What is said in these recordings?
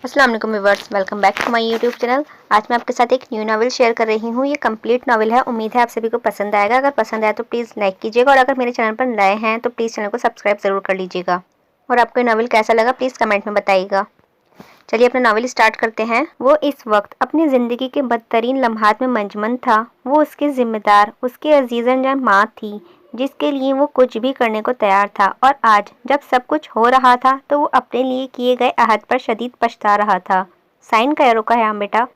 अस्सलाम वालेकुम viewers, welcome back to my YouTube channel. आज मैं आपके साथ एक न्यू नॉवल शेयर कर रही हूँ। ये कंप्लीट नॉवल है। उम्मीद है आप सभी को पसंद आएगा। अगर पसंद आए तो प्लीज़ लाइक कीजिएगा और अगर मेरे चैनल पर नए हैं तो प्लीज़ चैनल को सब्सक्राइब ज़रूर कर लीजिएगा। और आपको ये नॉवल कैसा लगा प्लीज़ कमेंट में बताइएगा। चलिए अपना नॉवल स्टार्ट करते हैं। वो इस वक्त अपनी ज़िंदगी के बदतरीन लम्हात में मंजमंद था। वो उसकी जिम्मेदार, उसकी अजीज़न जान माँ थी जिसके लिए वो कुछ भी करने को तैयार था। और आज जब सब कुछ हो रहा था तो वो अपने लिए किए गए अहद पर शदीद पछता रहा था। साइन का एरो का है बेटा।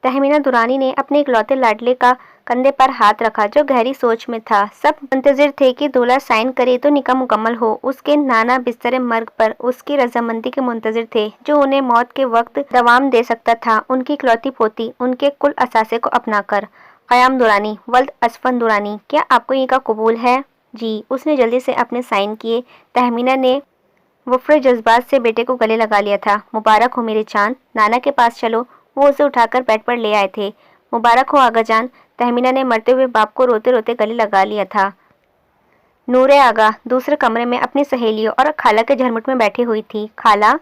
तहमीना दुरानी ने अपने इकलौते लाडले का कंधे पर हाथ रखा जो गहरी सोच में था। सब मुंतजिर थे कि दूल्हा साइन करे तो निकाह मुकम्मल हो। उसके नाना बिस्तर मर्ग पर उसकी रजामंदी के मुंतजिर थे जो उन्हें मौत के वक्त दवाम दे सकता था। उनकी इकलौती पोती उनके कुल असासे को अपनाकर। क़याम दुरानी वल्द असफन दुरानी, क्या आपको ये का कबूल है? जी। उसने जल्दी से अपने साइन किए। तहमीना ने वफ़्र जज्बात से बेटे को गले लगा लिया था। मुबारक हो मेरे चांद, नाना के पास चलो। वो उसे उठाकर बेड पर ले आए थे। मुबारक हो आगा जान, तहमीना ने मरते हुए बाप को रोते रोते गले लगा लिया था। नूरे आगा दूसरे कमरे में अपनी सहेलियों और खाला के झरमुट में बैठी हुई थी। खाला,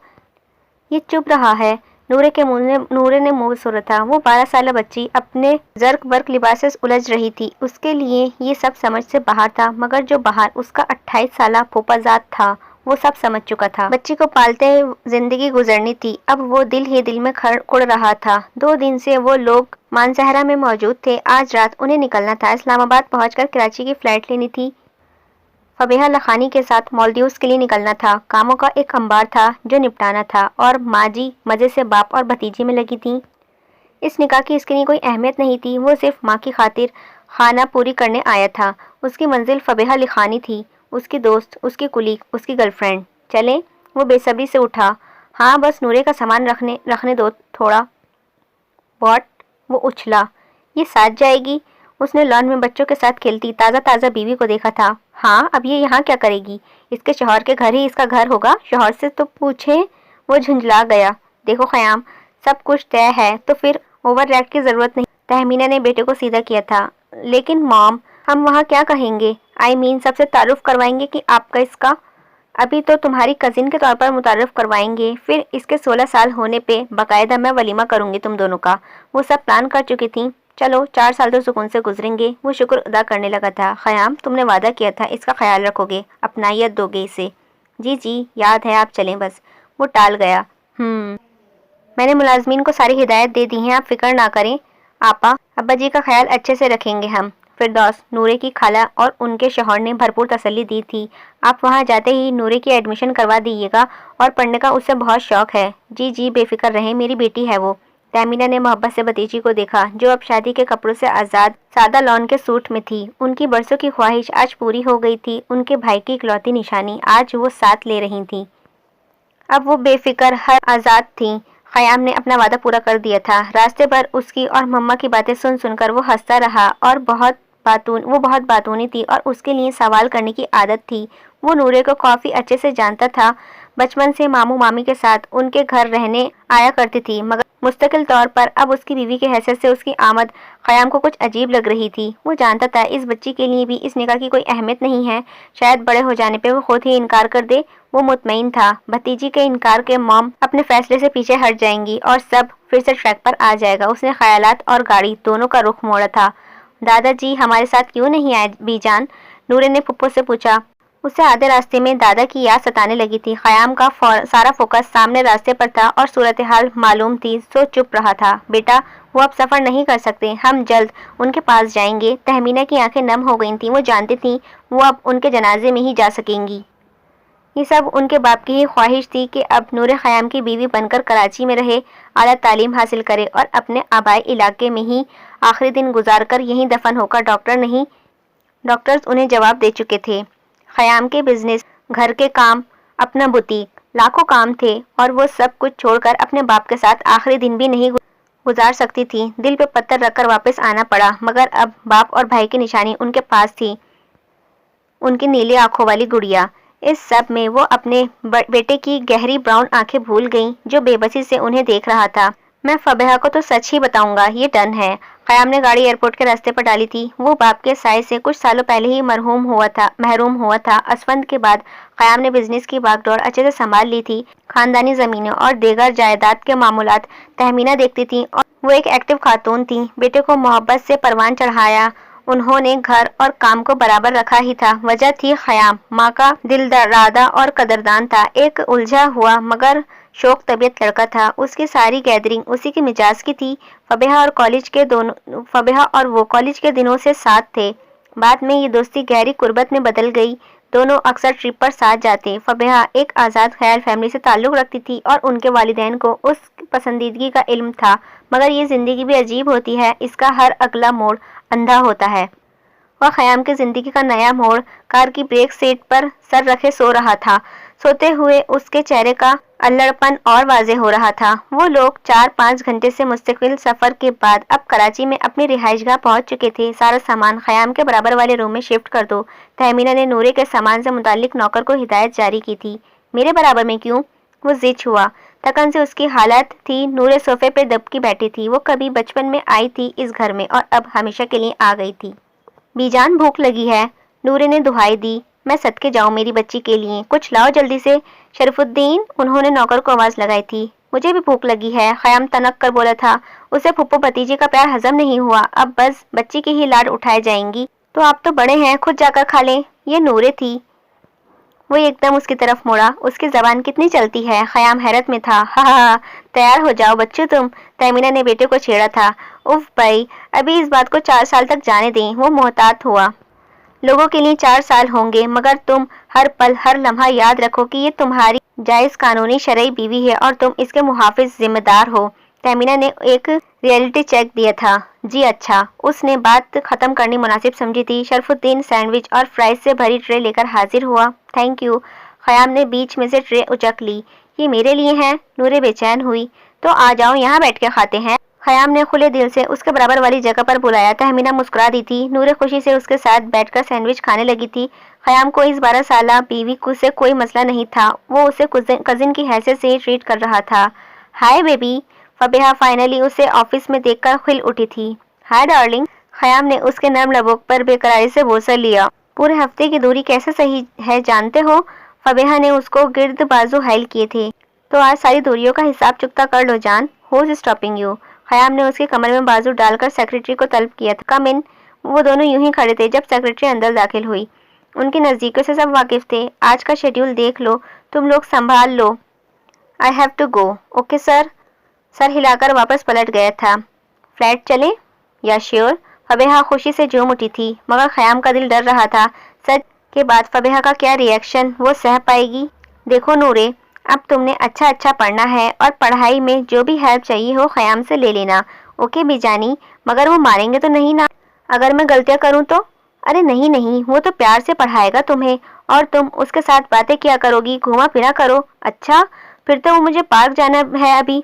ये चुप रहा है। नूरे ने मुंह सुरा था। वो 12 साल बच्ची अपने जर्क वर्क लिबास से उलझ रही थी। उसके लिए ये सब समझ से बाहर था, मगर जो बाहर उसका 28 साल फूफाजाद था वो सब समझ चुका था। बच्ची को पालते जिंदगी गुजरनी थी, अब वो दिल ही दिल में कुड़ रहा था। 2 दिन से वो लोग मानसहरा में मौजूद थे। आज रात उन्हें निकलना था। इस्लामाबाद पहुंचकर कराची की फ्लाइट लेनी थी। फबीहा लखानी के साथ मालदीव्स के लिए निकलना था। कामों का एक अंबार था जो निपटाना था और माँ जी मज़े से बाप और भतीजी में लगी थी। इस निकाह की इसके लिए कोई अहमियत नहीं थी। वो सिर्फ माँ की खातिर खाना पूरी करने आया था। उसकी मंजिल फबीहा लखानी थी, उसकी दोस्त, उसकी कुलीग, उसकी गर्लफ्रेंड। चले? वो बेसब्री से उठा। हाँ बस नूरे का सामान रखने दो थोड़ा। वॉट? वो उछला। ये साथ जाएगी? उसने लॉन में बच्चों के साथ खेलती ताज़ा ताज़ा बीवी को देखा था। हाँ, अब ये यहाँ क्या करेगी? इसके शौहर के घर ही इसका घर होगा। शौहर से तो पूछें। वो झुंझला गया। देखो ख़याम, सब कुछ तय है तो फिर ओवर रिएक्ट की ज़रूरत नहीं। तहमीना ने बेटे को सीधा किया था। लेकिन मॉम, हम वहाँ क्या कहेंगे? आई मीन सबसे तारुफ करवाएंगे कि आपका इसका? अभी तो तुम्हारी कजिन के तौर पर मुतारफ़ करवाएंगे, फिर इसके 16 साल होने पे बाकायदा मैं वलीमा करूँगी तुम दोनों का। वो सब प्लान कर चुकी थी। चलो 4 साल तो सुकून से गुजरेंगे। वो शुक्र अदा करने लगा था। ख़याम, तुमने वादा किया था इसका ख्याल रखोगे, अपनायत दोगे इसे। जी जी याद है, आप चलें बस। वो टाल गया। मैंने मुलाजमीन को सारी हिदायत दे दी हैं, आप फिक्र ना करें। आपा, अब्बा जी का ख्याल अच्छे से रखेंगे हम। फिरदौस, नूरे की खाला और उनके शौहर ने भरपूर तसल्ली दी थी। आप वहाँ जाते ही नूरे की एडमिशन करवा दीजिएगा और पढ़ने का उसे बहुत शौक है। जी जी बेफिक्र रहें, मेरी बेटी है वो। तहमीना ने मोहब्बत से भतीजी को देखा जो अब शादी के कपड़ों से आज़ाद सादा लॉन के सूट में थी। उनकी बरसों की ख्वाहिश आज पूरी हो गई थी। उनके भाई की इकलौती निशानी आज वो साथ ले रही थी। अब वो बेफिक्र हर आज़ाद थी। ख़याम ने अपना वादा पूरा कर दिया था। रास्ते पर उसकी और मम्मा की बातें सुन सुनकर वो हंसता रहा और बहुत बातूनी थी और उसके लिए सवाल करने की आदत थी। वो नूरे को काफ़ी अच्छे से जानता था। बचपन से मामू मामी के साथ उनके घर रहने आया करती थी, मगर मुस्तकिल तौर पर अब उसकी बीवी की हैसियत से उसकी आमद ख़याम को कुछ अजीब लग रही थी। वो जानता था इस बच्ची के लिए भी इस निकाह की कोई अहमियत नहीं है। शायद बड़े हो जाने पे वो खुद ही इनकार कर दे। वो मुतमईन था भतीजी के इनकार के मॉम अपने फैसले से पीछे हट जाएंगी और सब फिर से ट्रैक पर आ जाएगा। उसने ख्यालात और गाड़ी दोनों का रुख मोड़ा था। दादाजी हमारे साथ क्यों नहीं आए बीजान? नूरे ने फुप्पो से पूछा। उसे आधे रास्ते में दादा की याद सताने लगी थी। ख़याम का सारा फोकस सामने रास्ते पर था और सूरत हाल मालूम थी, सो चुप रहा था। बेटा, वो अब सफ़र नहीं कर सकते, हम जल्द उनके पास जाएंगे। तहमीना की आंखें नम हो गई थीं। वो जानती थी वो अब उनके जनाजे में ही जा सकेंगी। ये सब उनके बाप की ही ख्वाहिश थी कि अब नूरे ख़याम की बीवी बनकर कराची में रहे, आला तालीम हासिल करे और अपने आबाई इलाके में ही आखिरी दिन गुजार कर यहीं दफन होकर डॉक्टर्स उन्हें जवाब दे चुके थे। ख़याम के बिजनेस, घर के काम, अपना बुटीक, लाखों काम थे और वो सब कुछ छोड़कर अपने बाप के साथ आखिरी दिन भी नहीं गुजार सकती थी। दिल पे पत्थर रखकर वापस आना पड़ा, मगर अब बाप और भाई की निशानी उनके पास थी, उनकी नीली आंखों वाली गुड़िया। इस सब में वो अपने बेटे की गहरी ब्राउन आंखें भूल गईं जो बेबसी से उन्हें देख रहा था। मैं फबीहा को तो सच ही बताऊंगा, ये डन है। क़याम ने गाड़ी एयरपोर्ट के रास्ते पर डाली थी। वो बाप के साय से कुछ सालों पहले ही महरूम हुआ था। असफंद के बाद क़याम ने बिजनेस की बागडोर अच्छे से संभाल ली थी। खानदानी ज़मीनें और दीगर जायदाद के मामूलात तहमीना देखती थी और वो एक एक्टिव खातून थी। बेटे को मोहब्बत से परवान चढ़ाया उन्होंने, घर और काम को बराबर रखा ही था। वजह थी क़याम माँ का दिलदादा और कदरदान था। एक उलझा हुआ मगर शौक तबीयत लड़का था। उसकी सारी गैदरिंग उसी के मिजाज की थी। फबीहा और वो कॉलेज के दिनों से साथ थे। बाद में ये दोस्ती गहरी कुर्बत में बदल गई। दोनों अक्सर ट्रिप पर साथ जाते। फबीहा एक आज़ाद ख्याल फैमिली से ताल्लुक़ रखती थी और उनके वालिदैन को उस पसंदीदगी का इल्म था। मगर ये ज़िंदगी भी अजीब होती है, इसका हर अगला मोड़ अंधा होता है। वह क़याम की ज़िंदगी का नया मोड़ कार की ब्रेक सीट पर सर रखे सो रहा था। सोते हुए उसके चेहरे का अल्लड़पन और वाज़े हो रहा था। वो लोग 4-5 घंटे से मुस्तकिल सफ़र के बाद अब कराची में अपनी रिहाइशगाह पहुंच चुके थे। सारा सामान क़याम के बराबर वाले रूम में शिफ्ट कर दो। तहमीना ने नूरे के सामान से मुताल्लिक नौकर को हिदायत जारी की थी। मेरे बराबर में क्यों? वो जिद हुआ। थकन से उसकी हालत थी। नूरे सोफे पे दबकी बैठी थी। वो कभी बचपन में आई थी इस घर में और अब हमेशा के लिए आ गई थी। बीजान भूख लगी है, नूरे ने दुहाई दी। मैं सदके जाऊं मेरी बच्ची के लिए, कुछ लाओ जल्दी से। शरीफुद्दीन, उन्होंने नौकर को आवाज़ लगाई थी। मुझे भी भूख लगी है, क़याम तनक कर बोला था। उसे फुप्पो भतीजे का प्यार हजम नहीं हुआ। अब बस बच्ची की ही लाड उठाए जाएंगी। तो आप तो बड़े हैं, खुद जाकर खा लें। ये नूरे थी। वो एकदम उसकी तरफ मुड़ा। उसकी जबान कितनी चलती है। क़याम हैरत में था। हा, तैयार हो जाओ बच्चों तुम, तहमीना ने बेटे को छेड़ा था। उफ भाई, अभी इस बात को 4 साल तक जाने दें। वो मोहतात हुआ। लोगों के लिए 4 साल होंगे, मगर तुम हर पल हर लम्हा याद रखो कि ये तुम्हारी जायज़ कानूनी शरई बीवी है और तुम इसके मुहाफिज जिम्मेदार हो। तहमीना ने एक रियलिटी चेक दिया था। जी अच्छा। उसने बात ख़त्म करनी मुनासिब समझी थी। शरफुद्दीन सैंडविच और फ्राइज से भरी ट्रे लेकर हाजिर हुआ। Thank you. क़याम ने बीच में से ट्रे उचक ली। ये मेरे लिए हैं? नूरे बेचैन हुई। तो आ जाओ, यहाँ बैठ के खाते हैं। क़याम ने खुले दिल से उसके बराबर वाली जगह पर बुलाया। तहमीना मुस्कुरा दी थी। नूरे खुशी से उसके साथ बैठकर सैंडविच खाने लगी थी। क़याम को इस 12 साला बीवी से कोई मसला नहीं था। वो उसे कजिन की हैसियत से ट्रीट कर रहा था। Hi baby. फबीहा फाइनली उसे ऑफिस में देखकर खिल उठी थी। Hi darling. क़याम ने उसके नर्म लबों पर बेकरारी से बोसा लिया। पूरे हफ्ते की दूरी कैसे सही है जानते हो? फबीहा ने उसको गिर्द बाजू हाइल किए थे। तो आज सारी दूरियों का हिसाब चुकता कर लो जान। Who is stopping you? Qayam ने उसके कमर में बाजू डालकर सेक्रेटरी को तलब किया था। कम इन। वो दोनों यूं ही खड़े थे जब सेक्रेटरी अंदर दाखिल हुई। उनकी नज़दीकियों से सब वाकिफ थे। आज का शेड्यूल देख लो, तुम लोग संभाल लो। I have to go. Okay sir. सर हिलाकर वापस पलट गया था। फ्लैट चलें? या श्योर। फबीहा खुशी से झूम उठी थी, मगर क़याम का दिल डर रहा था। सच के बाद फबीहा का क्या रिएक्शन वो सह पाएगी? देखो नूरे, अब तुमने अच्छा पढ़ना है और पढ़ाई में जो भी हेल्प चाहिए हो क़याम से ले लेना। ओके बीजानी, मगर वो मारेंगे तो नहीं ना? अगर मैं गलतियाँ करूँ तो? अरे नहीं नहीं, वो तो प्यार से पढ़ाएगा तुम्हें और तुम उसके साथ बातें किया करोगी, घूमा फिरा करो। अच्छा, फिर तो वो मुझे पार्क जाना है अभी।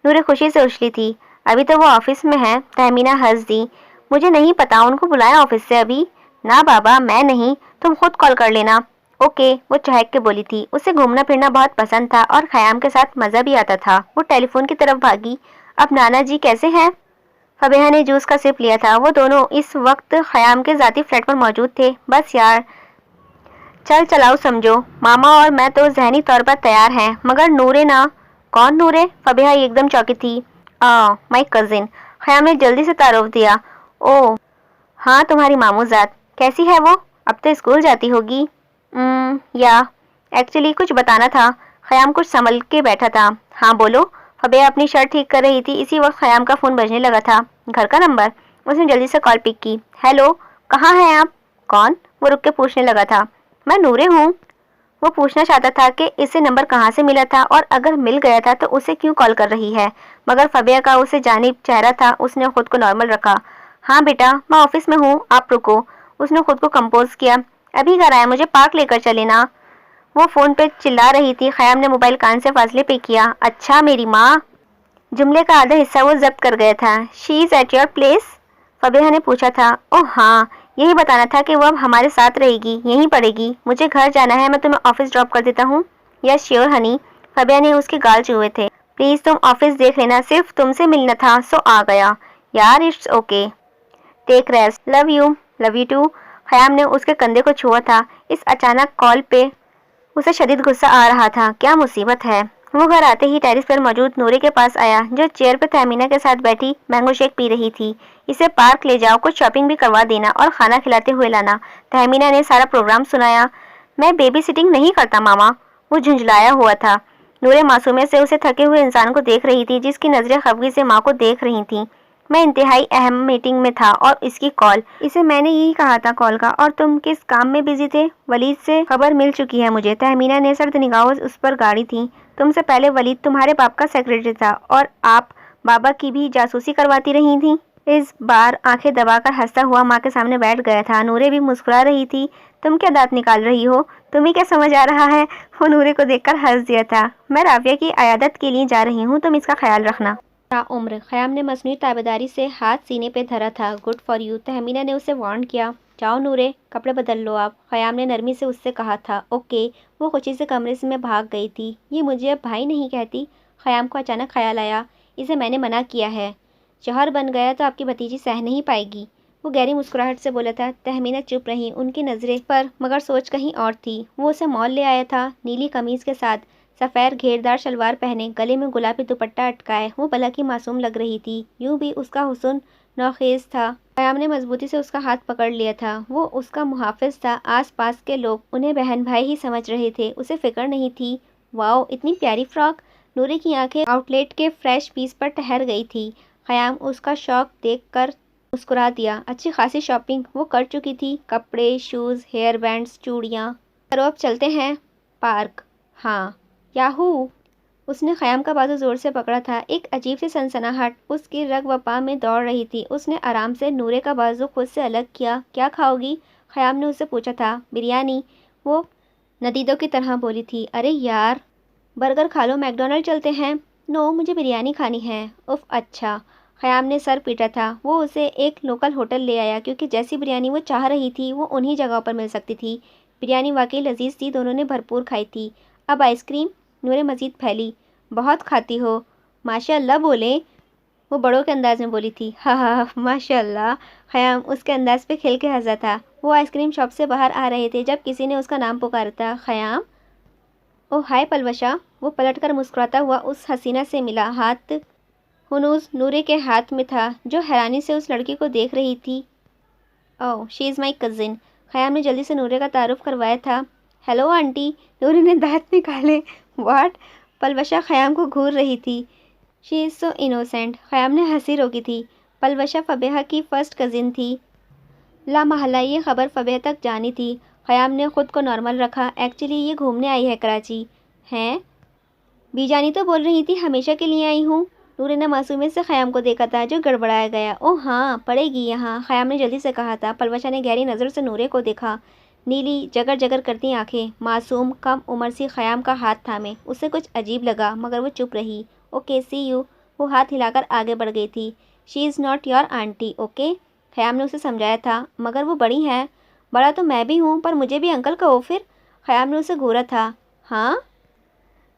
नूरे खुशी से उछली थी। अभी तो वो ऑफिस में है। तहमीना हंस दी। मुझे नहीं पता, उनको बुलाया ऑफिस से अभी? ना बाबा, मैं नहीं, तुम खुद कॉल कर लेना। ओके, वो चहक के बोली थी। उसे घूमना फिरना बहुत पसंद था और क़याम के साथ मज़ा भी आता था। वो टेलीफोन की तरफ भागी। अब नाना जी कैसे हैं? फबीहा ने जूस का सिप लिया था। वो दोनों इस वक्त क़याम के ज़ाती फ्लैट पर मौजूद थे। बस यार, चल चलाओ समझो। मामा और मैं तो ज़हनी तौर पर तैयार हैं, मगर नूरे ना। कौन नूरे? फबीहा एकदम चौंकी थी। माई कज़िन। क़याम ने जल्दी से तारुफ दिया। ओह हाँ, तुम्हारी मामूज़ात। कैसी है वो? अब तो स्कूल जाती होगी। या एक्चुअली कुछ बताना था। क़याम कुछ संभल के बैठा था। हाँ बोलो। फबीहा अपनी शर्ट ठीक कर रही थी। इसी वक्त क़याम का फ़ोन बजने लगा था। घर का नंबर। उसने जल्दी से कॉल पिक की। हेलो, कहाँ हैं आप? कौन? वो रुक के पूछने लगा था। मैं नूरे हूँ। वो पूछना चाहता था कि इसे नंबर कहाँ से मिला था और अगर मिल गया था तो उसे क्यों कॉल कर रही है, मगर फबीहा का उसे जानिब चेहरा था। उसने खुद को नॉर्मल रखा। हाँ बेटा, मैं ऑफिस में हूँ, आप रुको। उसने खुद को कंपोज किया। अभी घर आया, मुझे पार्क लेकर चले ना। वो फ़ोन पे चिल्ला रही थी। क़याम ने मोबाइल कान से फासले पे किया। अच्छा मेरी माँ। जुमले का आधा हिस्सा वो जब्त कर गया था। She is at your place? Fabiha ने पूछा था। ओह हाँ, यही बताना था कि वो अब हमारे साथ रहेगी, यहीं पढ़ेगी। मुझे घर जाना है, मैं तुम्हें ऑफिस ड्रॉप कर देता हूँ। Yes sure Honey. फबीहा ने उसके गाल छुए थे। प्लीज़ तुम ऑफिस देख लेना, सिर्फ तुमसे मिलना था सो आ गया। यार it's okay, take rest, love you too. Khayyam ने उसके कंधे को छुआ था। इस अचानक कॉल पे उसे शदीद गुस्सा आ रहा था। क्या मुसीबत है। वो घर आते ही टेरिस पर मौजूद नूरे के पास आया, जो चेयर पर तहमीना के साथ बैठी मैंगो शेक पी रही थी। इसे पार्क ले जाओ, कुछ शॉपिंग भी करवा देना और खाना खिलाते हुए लाना। तहमीना ने सारा प्रोग्राम सुनाया। मैं बेबी सिटिंग नहीं करता मामा, वो झुंझलाया हुआ था। नूरे मासूमियत से उसे थके हुए इंसान को देख रही थी, जिसकी नजरें खफगी से माँ को देख रही थीं। मैं इंतहाई अहम मीटिंग में था और इसकी कॉल, इसे मैंने यही कहा था कॉल का। और तुम किस काम में बिजी थे? वलीद से खबर मिल चुकी है मुझे। तहमीना ने सर्द निगाहों उस पर गाड़ी थी। तुमसे पहले वलीद तुम्हारे बाप का सेक्रेटरी था और आप बाबा की भी जासूसी करवाती रही थी। इस बार आंखें दबाकर हंसता हुआ माँ के सामने बैठ गया था। नूरे भी मुस्कुरा रही थी। तुम क्या दांत निकाल रही हो? तुम्हें क्या समझ आ रहा है? वो नूरे को देखकर हंस दिया था। मैं राफिया की अयादत के लिए जा रही हूँ, तुम इसका ख्याल रखना। उम्र खयाम ने मसनूई ताबेदारी से हाथ सीने पे धरा था। गुड फॉर यू, तहमीना ने उसे वार्न किया। जाओ नूरे, कपड़े बदल लो आप, खयाम ने नरमी से उससे कहा था। ओके। वो खुशी से कमरे से में भाग गई थी। ये मुझे अब भाई नहीं कहती। खयाम को अचानक ख्याल आया, इसे मैंने मना किया है। शौहर बन गया तो आपकी भतीजी सह नहीं पाएगी। वो गहरी मुस्कुराहट से बोला था। तहमीना चुप रही, उनकी नज़रें पर मगर सोच कहीं और थी। वो उसे मॉल ले आया था, नीली कमीज़ के साथ, सफ़ेद घेरदार शलवार पहने, गले में गुलाबी दुपट्टा अटकाए। वो भला की मासूम लग रही थी। यूँ भी उसका हुस्न नौखेज़ था। क़याम ने मजबूती से उसका हाथ पकड़ लिया था। वो उसका मुहाफ़िज़ था। आस पास के लोग उन्हें बहन भाई ही समझ रहे थे। उसे फ़िक्र नहीं थी। वाओ, इतनी प्यारी फ्रॉक। नूरे की आंखें आउटलेट के फ्रेश पीस पर ठहर गई थी। क़याम उसका शौक देख कर मुस्कुरा दिया। अच्छी खासी शॉपिंग वो कर चुकी थी। कपड़े, शूज़, हेयर बैंड्स, चूड़ियाँ। चलो अब चलते हैं पार्क। हाँ। याहू! उसने क़याम का बाजू ज़ोर से पकड़ा था। एक अजीब सी सनसनाहट उसकी रग व पा में दौड़ रही थी। उसने आराम से नूरे का बाजू खुद से अलग किया। क्या खाओगी? क़याम ने उससे पूछा था। बिरयानी, वो नदीदों की तरह बोली थी। अरे यार, बर्गर खा लो, मैकडोनल्ड चलते हैं। नो, मुझे बिरयानी खानी है। उफ, अच्छा। क़याम ने सर पीटा था। वो उसे एक लोकल होटल ले आया, क्योंकि जैसी बिरयानी वो चाह रही थी वो उन्हीं जगहों पर मिल सकती थी। बिरयानी वाकई लजीज थी। दोनों ने भरपूर खाई थी। अब आइसक्रीम? नूरे मज़ीद फैली। बहुत खाती हो। माशाअल्लाह बोले, वो बड़ों के अंदाज में बोली थी। हा हा, माशाअल्लाह। क़याम उसके अंदाज पे खिल के हंसा था। वो आइसक्रीम शॉप से बाहर आ रहे थे जब किसी ने उसका नाम पुकारा था। क़याम। ओह हाय पलवशा। वो पलटकर मुस्कुराता हुआ उस हसीना से मिला। हाथ हुनूस नूरे के हाथ में था, जो हैरानी से उस लड़की को देख रही थी। ओह, शी इज़ माई कज़िन। क़याम ने जल्दी से नूरे का तारुफ करवाया था। Hello aunty. नूरे ने दांत निकाले। व्हाट? पलवशा क़याम को घूर रही थी। She is so innocent. Qayam ने हंसी रोकी थी। पलवशा फ़बीहा की फ़र्स्ट कज़िन थी। ला महल्ला ये खबर फ़बीहा तक जानी थी। क़याम ने ख़ुद को नॉर्मल रखा। एक्चुअली ये घूमने आई है कराची। हैं? बीजानी तो बोल रही थी हमेशा के लिए आई हूँ। नूरे ने मासूमियत से क़याम को देखा था, जो गड़बड़ाया गया। ओह हाँ, पड़ेगी यहाँ, क़याम ने जल्दी से कहा था। पलवशा ने गहरी नज़र से नूरे को देखा। नीली जगर जगर करती आंखें, मासूम कम उम्र सी क़याम का हाथ थामे। उसे कुछ अजीब लगा, मगर वो चुप रही। Okay, see you. वो हाथ हिलाकर आगे बढ़ गई थी। She is not your aunty, okay? Qayam ने उसे समझाया था। मगर वो बड़ी हैं। बड़ा तो मैं भी हूँ, पर मुझे भी अंकल कहो फिर। क़याम ने उसे घूरा था। हाँ?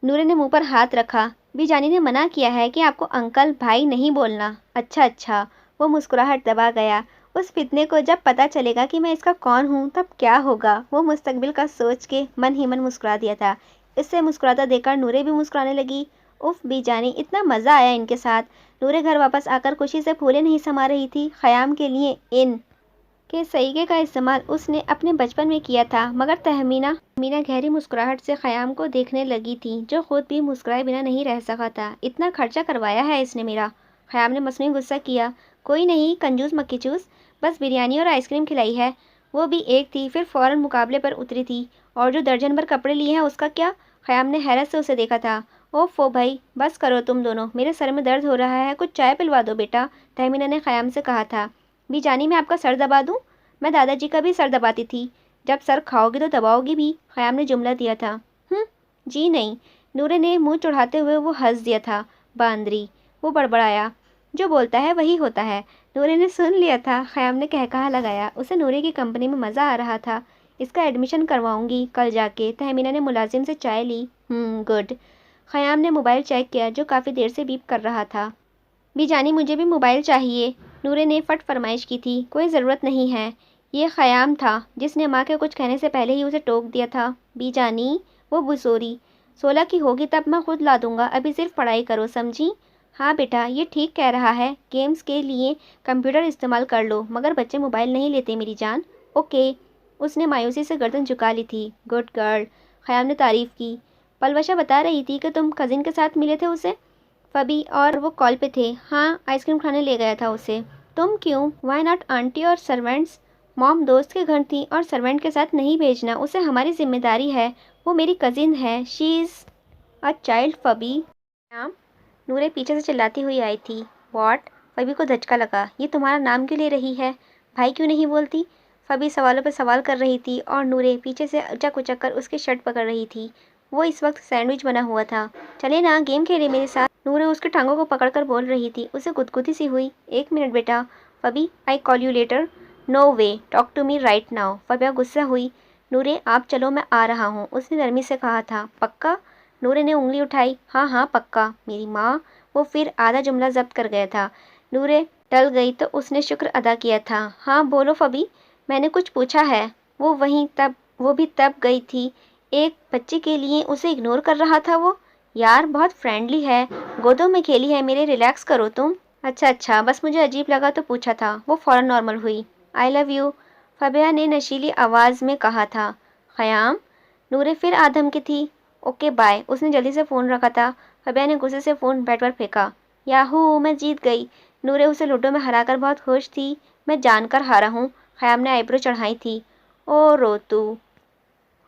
नूरे ने मुंह पर हाथ रखा। बीजानी ने मना किया है कि आपको अंकल भाई नहीं बोलना। अच्छा अच्छा। वो मुस्कुराहट दबा गया। उस फितने को जब पता चलेगा कि मैं इसका कौन हूँ तब क्या होगा। वो मुस्तकबिल का सोच के मन ही मन मुस्कुरा दिया था। इससे मुस्कुराता देखकर नूरे भी मुस्कुराने लगी। उफ बीजानी, इतना मज़ा आया इनके साथ। नूरे घर वापस आकर खुशी से फूले नहीं समा रही थी। क़याम के लिए इन के सलीके का इस्तेमाल उसने अपने बचपन में किया था। मगर तहमीना गहरी मुस्कुराहट से क़याम को देखने लगी थी, जो खुद भी मुस्कुराए बिना नहीं रह सका था। इतना खर्चा करवाया है इसने मेरा। क़याम ने मसनूई गुस्सा किया। कोई नहीं कंजूस मक्खी चूस, बस बिरयानी और आइसक्रीम खिलाई है, वो भी एक थी। फिर फ़ौरन मुकाबले पर उतरी थी। और जो दर्जन भर कपड़े लिए हैं उसका क्या? क़याम ने हैरत से उसे देखा था। ओफ़ो भाई, बस करो तुम दोनों, मेरे सर में दर्द हो रहा है, कुछ चाय पिलवा दो बेटा, तहमीना ने क़याम से कहा था। बीजानी, मैं आपका सर दबा दूँ? मैं दादाजी का भी सर दबाती थी। जब सर खाओगी तो दबाओगी भी, क़याम ने जुमला दिया था। जी नहीं। नूरे ने मुंह चढ़ाते हुए वो हंस दिया था। बांदरी, वो बड़बड़ाया। जो बोलता है वही होता है। नूरे ने सुन लिया था। क़याम ने कहकहा लगाया। उसे नूरे की कंपनी में मज़ा आ रहा था। इसका एडमिशन करवाऊंगी कल जाके। तहमीना ने मुलाजिम से चाय ली। गुड। خیام نے موبائل چیک کیا جو کافی دیر سے بیپ کر رہا تھا۔ بی جانی مجھے بھی موبائل چاہیے، نورے نے فٹ فرمائش کی تھی۔ کوئی ضرورت نہیں ہے۔ یہ خیام تھا جس نے ماں کے کچھ کہنے سے پہلے ہی اسے ٹوک دیا تھا۔ بی جانی وہ بسوری 16 کی ہوگی تب میں خود لا دوں گا، ابھی صرف پڑھائی کرو، سمجھی؟ ہاں بیٹا یہ ٹھیک کہہ رہا ہے، گیمز کے لیے کمپیوٹر استعمال کر لو، مگر بچے موبائل نہیں لیتے میری جان۔ اوکے۔ اس نے مایوسی سے گردن جھکا لی تھی۔ گڈ گرل، خیام نے تعریف کی۔ پلوشا بتا رہی تھی کہ تم کزن کے ساتھ ملے تھے اسے؟ فبی اور وہ کال پہ تھے۔ ہاں آئس کریم کھانے لے گیا تھا اسے۔ تم کیوں؟ وائی ناٹ آنٹی اور سرونٹس؟ موم دوست کے گھر تھی اور سرونٹ کے ساتھ نہیں بھیجنا، اسے ہماری ذمہ داری ہے، وہ میری کزن ہے، شی از اے چائلڈ فبی۔ نورے پیچھے سے چلاتی ہوئی آئی تھی۔ واٹ؟ فبی کو دھچکا لگا۔ یہ تمہارا نام کیوں لے رہی ہے؟ بھائی کیوں نہیں بولتی؟ فبی سوالوں پہ سوال کر رہی تھی اور نورے پیچھے سے اچک اچک کر اس کی شرٹ پکڑ رہی تھی۔ وہ اس وقت سینڈوچ بنا ہوا تھا۔ چلے نا گیم کھیلے میرے ساتھ؟ نورے اس کی ٹانگوں کو پکڑ کر بول رہی تھی۔ اسے گدگدی سی ہوئی۔ ایک منٹ بیٹا۔ Fabi I call you later. No way, talk to me right now. Fabiha غصہ ہوئی۔ نورے آپ چلو میں آ رہا ہوں، اس نے نرمی سے کہا تھا۔ پکا؟ نورے نے انگلی اٹھائی۔ ہاں ہاں پکا میری ماں۔ وہ پھر آدھا جملہ ضبط کر گیا تھا۔ نورے ٹل گئی تو اس نے شکر ادا کیا تھا۔ ہاں بولو فبی، میں نے کچھ پوچھا ہے؟ وہ بھی تب گئی تھی، ایک بچے کے لیے اسے اگنور کر رہا تھا وہ۔ یار بہت فرینڈلی ہے، گودوں میں کھیلی ہے میرے، ریلیکس کرو تم۔ اچھا بس مجھے عجیب لگا تو پوچھا تھا۔ وہ فوراً نارمل ہوئی۔ آئی لو یو، فبیہ نے نشیلی آواز میں کہا تھا۔ خیام؟ نورے پھر آدھم کی تھی۔ اوکے بائے، اس نے جلدی سے فون رکھا تھا۔ فبیہ نے غصے سے فون بیڈ پر پھینکا۔ یاہو میں جیت گئی۔ نورے اسے لوڈو میں ہرا کر بہت خوش تھی۔ میں جان کر ہارا ہوں۔ خیام نے آئیبرو چڑھائی تھی۔ او روتو۔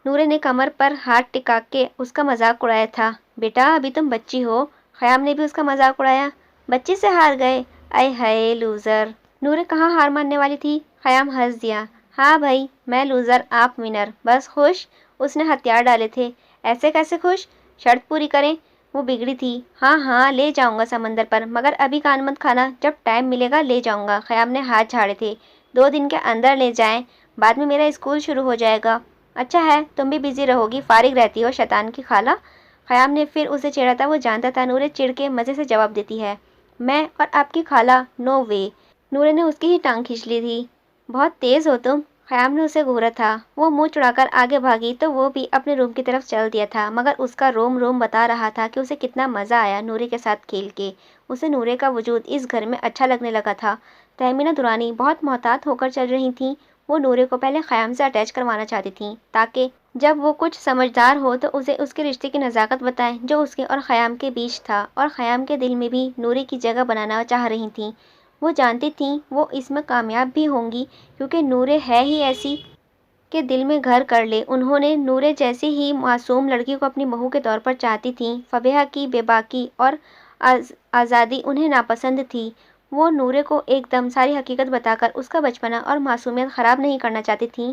نورے نے کمر پر ہاتھ ٹکا کے اس کا مذاق اڑایا تھا۔ بیٹا ابھی تم بچی ہو۔ خیام نے بھی اس کا مذاق اڑایا۔ بچے سے ہار گئے؟ اے ہائے لوزر۔ نورے کہاں ہار ماننے والی تھی۔ خیام ہنس دیا۔ ہاں بھائی میں لوزر آپ ونر، بس خوش؟ اس نے ہتھیار ڈالے تھے۔ ایسے کیسے خوش؟ شرط پوری کریں۔ وہ بگڑی تھی۔ ہاں لے جاؤں گا سمندر پر، مگر ابھی کان مت کھانا، جب ٹائم ملے گا لے جاؤں گا۔ خیام نے ہاتھ جھاڑے تھے۔ 2 دن کے اندر لے جائیں، بعد میں میرا اسکول شروع ہو جائے گا۔ اچھا ہے تم بھی بزی رہو گی، فارغ رہتی ہو شیطان کی خالہ۔ خیام نے پھر اسے چھیڑا تھا۔ وہ جانتا تھا نورے چڑ کے مزے سے جواب دیتی ہے۔ میں اور آپ کی خالہ؟ نو وے۔ نورے نے اس کی ہی ٹانگ کھینچ لی تھی۔ بہت تیز ہو تم۔ خیام نے اسے گھورا تھا۔ وہ منہ چڑھا کر آگے بھاگی تو وہ بھی اپنے روم کی طرف چل دیا تھا، مگر اس کا روم بتا رہا تھا کہ اسے کتنا مزہ آیا نورے کے ساتھ کھیل کے۔ اسے نورے کا وجود اس گھر میں اچھا لگنے لگا تھا۔ تہمینہ دورانی بہت محتاط ہو کر چل رہی تھیں۔ وہ نورے کو پہلے خیام سے اٹیچ کروانا چاہتی تھیں تاکہ جب وہ کچھ سمجھدار ہو تو اسے اس کے رشتے کی نزاکت بتائیں جو اس کے اور خیام کے بیچ تھا، اور خیام کے دل میں بھی نورے کی جگہ بنانا چاہ رہی تھیں۔ وہ جانتی تھیں وہ اس میں کامیاب بھی ہوں گی، کیونکہ نورے ہے ہی ایسی کہ دل میں گھر کر لے۔ انہوں نے نورے جیسی ہی معصوم لڑکی کو اپنی بہو کے طور پر چاہتی تھیں۔ فبیہ کی بے باکی اور آزادی انہیں ناپسند تھی۔ وہ نورے کو ایک دم ساری حقیقت بتا کر اس کا بچپنا اور معصومیت خراب نہیں کرنا چاہتی تھیں۔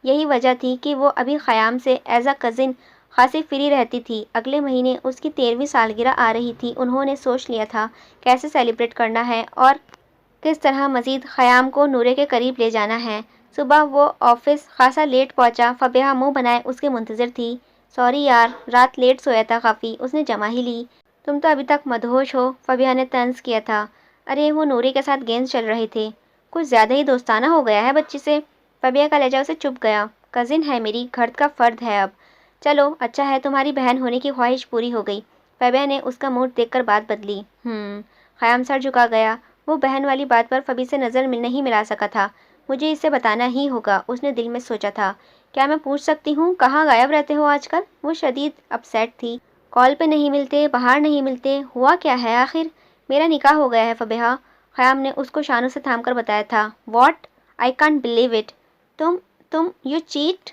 یہی وجہ تھی کہ وہ ابھی خیام سے ایز اے کزن خاصی فری رہتی تھی۔ اگلے مہینے اس کی 13ویں سالگرہ آ رہی تھی۔ انہوں نے سوچ لیا تھا کیسے سیلیبریٹ کرنا ہے اور کس طرح مزید خیام کو نورے کے قریب لے جانا ہے۔ صبح وہ آفس خاصا لیٹ پہنچا۔ فبیہ منہ بنائے اس کے منتظر تھی۔ سوری یار، رات لیٹ سویا تھا کافی، اس نے جمع ہی لی۔ تم تو ابھی تک مدہوش ہو، فبیہ نے طنز کیا تھا۔ ارے وہ نورے کے ساتھ گیمز چل رہے تھے، کچھ زیادہ ہی دوستانہ ہو گیا ہے بچی سے۔ فبیہ کا لہجہ اسے چبھ گیا۔ کزن ہے میری، گھر کا فرد ہے اب۔ چلو اچھا ہے تمہاری بہن ہونے کی خواہش پوری ہو گئی۔ فبیہ نے اس کا موڈ دیکھ کر بات بدلی۔ خیام سر جھکا گیا۔ وہ بہن والی بات پر فبی سے نظر نہیں ملا سکا تھا۔ مجھے اسے بتانا ہی ہوگا، اس نے دل میں سوچا تھا۔ کیا میں پوچھ سکتی ہوں کہاں غائب رہتے ہو آج کل؟ وہ شدید اپسیٹ تھی۔ کال پہ نہیں ملتے، باہر نہیں ملتے، ہوا کیا ہے آخر؟ میرا نکاح ہو گیا ہے فبیہ، خیام نے اس کو شانوں سے تھام کر بتایا تھا۔ What? I can't believe it. تم یو چیٹ؟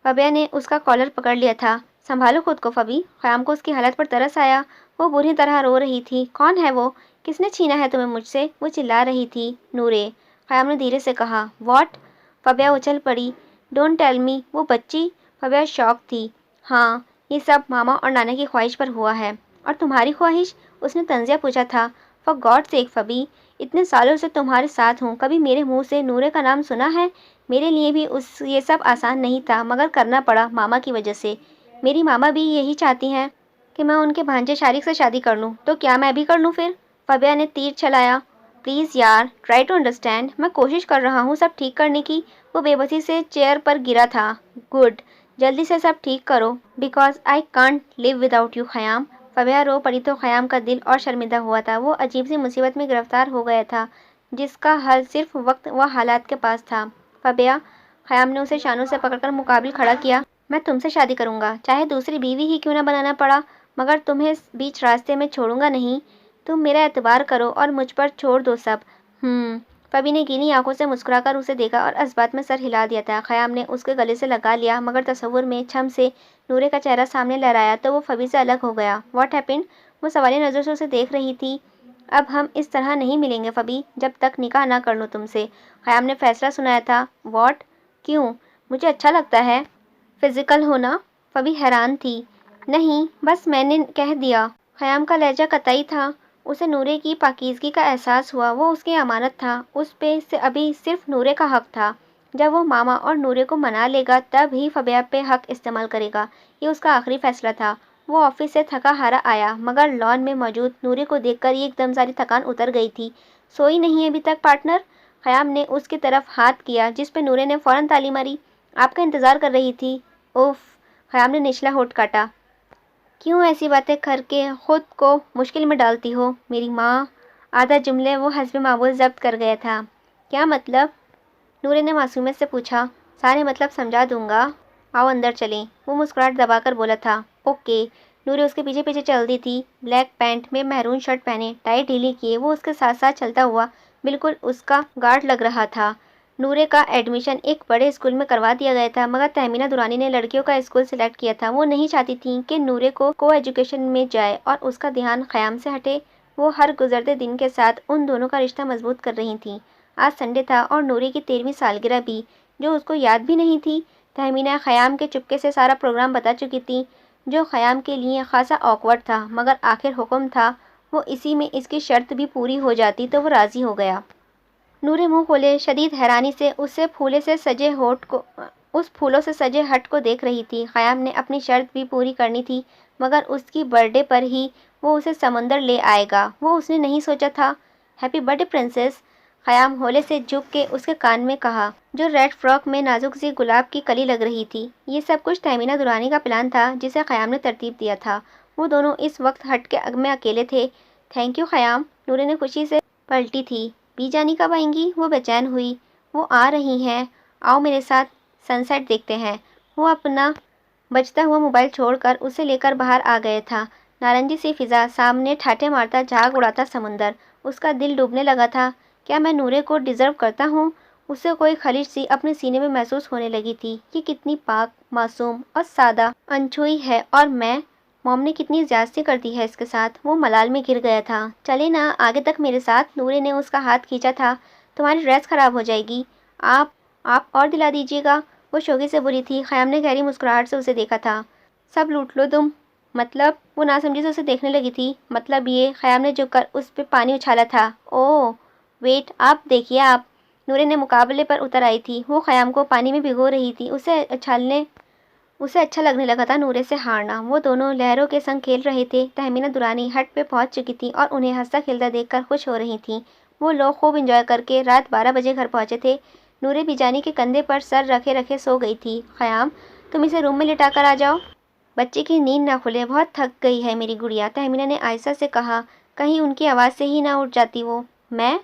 فبیہ نے اس کا کالر پکڑ لیا تھا۔ سنبھالو خود کو فبی۔ خیام کو اس کی حالت پر ترس آیا۔ وہ بری طرح رو رہی تھی۔ کون ہے وہ؟ کس نے چھینا ہے تمہیں مجھ سے؟ وہ چلا رہی تھی۔ نورے، خیام نے دھیرے سے کہا۔ واٹ؟ فبیہ اچھل پڑی۔ ڈونٹ ٹیل می، وہ بچی؟ فبیہ شاک تھی۔ ہاں یہ سب ماما اور نانا کی خواہش پر ہوا ہے۔ اور تمہاری خواہش؟ اس نے طنزیہ پوچھا تھا۔ فار گاڈ سیک فبی، اتنے سالوں سے تمہارے ساتھ ہوں، کبھی میرے منہ سے نورے کا نام سنا ہے؟ میرے لیے بھی یہ سب آسان نہیں تھا، مگر کرنا پڑا ماما کی وجہ سے۔ میری ماما بھی یہی چاہتی ہیں कि मैं उनके भांजे शारिक से शादी कर लूँ, तो क्या मैं भी कर लूँ फिर? फबिया ने तीर चलाया। प्लीज़ यार, ट्राई टू अंडरस्टैंड। मैं कोशिश कर रहा हूँ सब ठीक करने की। वो बेबसी से चेयर पर गिरा था। गुड, जल्दी से सब ठीक करो, because I can't live without you Khayyam. Fabiha रो पड़ी तो ख़याम का दिल और शर्मिंदा हुआ था। वो अजीब सी मुसीबत में गिरफ्तार हो गया था जिसका हल सिर्फ वक्त व हालात के पास था। फबिया, ख़याम ने उसे शानों से पकड़कर मुकाबिल खड़ा किया। मैं तुमसे शादी करूँगा, चाहे दूसरी बीवी ही क्यों ना बनाना पड़ा, मगर तुम्हें बीच रास्ते में छोड़ूंगा नहीं। तुम मेरा एतबार करो और मुझ पर छोड़ दो सब। फबी ने गीली आंखों से मुस्कुराकर उसे देखा और इस में सर हिला दिया था। ख़याम ने उसके गले से लगा लिया, मगर तसव्वुर में छम से नूरे का चेहरा सामने लहराया तो वो फबी से अलग हो गया। What happened? वो सवालिया नज़र से उसे देख रही थी। अब हम इस तरह नहीं मिलेंगे फबी, जब तक निकाह ना कर लूँ तुमसे। ख़याम ने फैसला सुनाया था। व्हाट? क्यों? मुझे अच्छा लगता है फिजिकल होना। फबी हैरान थी। नहीं, बस मैंने कह दिया। ख़याम का लहजा कतई था। उसे नूरे की पाकीज़गी का एहसास हुआ। वो उसकी अमानत था, उस पे से अभी सिर्फ नूरे का हक था। जब वो मामा और नूरे को मना लेगा तब ही फबिया पे हक इस्तेमाल करेगा। ये उसका आखिरी फैसला था। वो ऑफिस से थका हारा आया, मगर लॉन में मौजूद नूरे को देखकर ये एकदम सारी थकान उतर गई थी। सोई नहीं अभी तक पार्टनर? ख़याम ने उसकी तरफ हाथ किया, जिस पे नूरे ने फ़ौरन ताली मारी। आपका इंतज़ार कर रही थी। उफ, ख़याम ने निचला होठ काटा। क्यों ऐसी बातें करके खुद को मुश्किल में डालती हो मेरी माँ? आधा जुमले वो हस्ब मामूल ज़ब्त कर गया था। क्या मतलब? नूरे ने मासूमियत से पूछा। सारे मतलब समझा दूंगा, आओ अंदर चलें। वो मुस्कुराहट दबाकर बोला था। ओके। नूरे उसके पीछे पीछे चल दी थी। ब्लैक पैंट में महरून शर्ट पहने, टाई ढीली किए वो उसके साथ साथ चलता हुआ बिल्कुल उसका गार्ड लग रहा था। नूरे का एडमिशन एक बड़े स्कूल में करवा दिया गया था, मगर तहमीना दुरानी ने लड़कियों का स्कूल सिलेक्ट किया था। वो नहीं चाहती थी कि नूरे को एजुकेशन में जाए और उसका ध्यान ख़याम से हटे। वो हर गुजरते दिन के साथ उन दोनों का रिश्ता मजबूत कर रही थी। आज संडे था और नूरे की 13वीं सालगिरह भी, जो उसको याद भी नहीं थी। तहमीना ख़याम के चुपके से सारा प्रोग्राम बता चुकी थी, जो ख़याम के लिए खासा ऑकवर्ड था, मगर आखिर हुक्म था। वो इसी में इसकी शर्त भी पूरी हो जाती तो वो राज़ी हो गया। नूरे मुंह खोले शदीद हैरानी से उस फूलों से सजे हट को देख रही थी। ख़याम ने अपनी शर्त भी पूरी करनी थी, मगर उसकी बर्थडे पर ही वो उसे समंदर ले आएगा, वो उसने नहीं सोचा था। हैप्पी बर्थडे प्रिंसेस, ख़याम होले से झुक के उसके कान में कहा, जो रेड फ्रॉक में नाजुक सी गुलाब की कली लग रही थी। ये सब कुछ तहमीना दुरानी का प्लान था, जिसे ख़याम ने तरतीब दिया था। वो दोनों इस वक्त हट के में अकेले थे। थैंक यू ख़याम, नूरे ने खुशी से पलटी थी। बी जानी कब आएंगी? वो बेचैन हुई। वो आ रही हैं, आओ मेरे साथ सनसेट देखते हैं। वो अपना बजता हुआ मोबाइल छोड़कर उसे लेकर बाहर आ गया था। नारंगी सी फिजा, सामने ठाटे मारता झाग उड़ाता समुंदर। उसका दिल डूबने लगा था। क्या मैं नूरे को डिज़र्व करता हूँ? उसे कोई खलिश सी अपने सीने में महसूस होने लगी थी। ये कितनी पाक, मासूम और सादा अनछुई है, और मॉम ने कितनी ज़्यादती कर दी है इसके साथ। वो मलाल में गिर गया था। चले ना आगे तक मेरे साथ। नूरे ने उसका हाथ खींचा था। तुम्हारी ड्रेस खराब हो जाएगी, आप और दिला दीजिएगा। वो शोगी से बोली थी। ख़याम ने गहरी मुस्कुराहट से उसे देखा था। सब लूट लो तुम। मतलब? वो नासमझी से उसे देखने लगी थी। मतलब ये, ख़याम ने झुककर उस पर पानी उछाला था। ओह वेट, आप देखिए आप। नूरे ने मुकाबले पर उतर आई थी। वो ख़याम को पानी में भिगो रही थी। उसे अच्छा लगने लगा था नूरे से हारना। वो दोनों लहरों के संग खेल रहे थे। तहमीना दुरानी हट पे पहुंच चुकी थी और उन्हें हंसता खेलता देखकर खुश हो रही थी। वो लोग खूब इंजॉय करके रात 12 बजे घर पहुंचे थे। नूरे बिजानी के कंधे पर सर रखे रखे सो गई थी। ख़याम, तुम इसे रूम में लिटा कर आ जाओ, बच्चे की नींद ना खुले, बहुत थक गई है मेरी गुड़िया, तहमीना ने आयशा से कहा। कहीं उनकी आवाज़ से ही ना उठ जाती वो। मैं?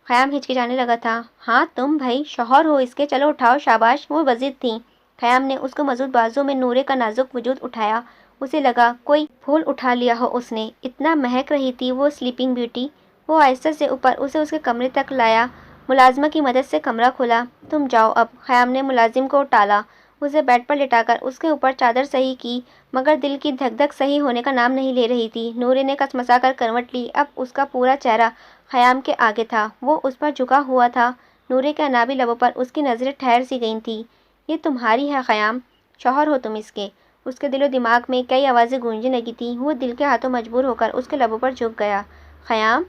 ख़याम हिचकिचाने लगा था। हाँ तुम भाई, शौहर हो इसके, चलो उठाओ, शाबाश। वो बज़िद थी। ख़याम ने उसको मजबूत बाजुओं में नूरे का नाजुक वजूद उठाया। उसे लगा कोई फूल उठा लिया हो उसने, इतना महक रही थी वो स्लीपिंग ब्यूटी। वो आहिस्ता से ऊपर उसे उसके कमरे तक लाया। मुलाजिमा की मदद से कमरा खोला। तुम जाओ अब। ख़याम ने मुलाजिम को टाला। उसे बेड पर लिटाकर उसके ऊपर चादर सही की, मगर दिल की धक धक सही होने का नाम नहीं ले रही थी। नूरे ने कसमसा कर करवट ली। अब उसका पूरा चेहरा ख़याम के आगे था। वो उस पर झुका हुआ था। नूरे के अनाबी लबों पर उसकी नज़रें ठहर सी गई थीं। ये तुम्हारी है ख़याम, शौहर हो तुम इसके। उसके दिलो दिमाग में कई आवाज़ें गूंजने लगी थीं। वो दिल के हाथों मजबूर होकर उसके लबों पर झुक गया। ख़याम?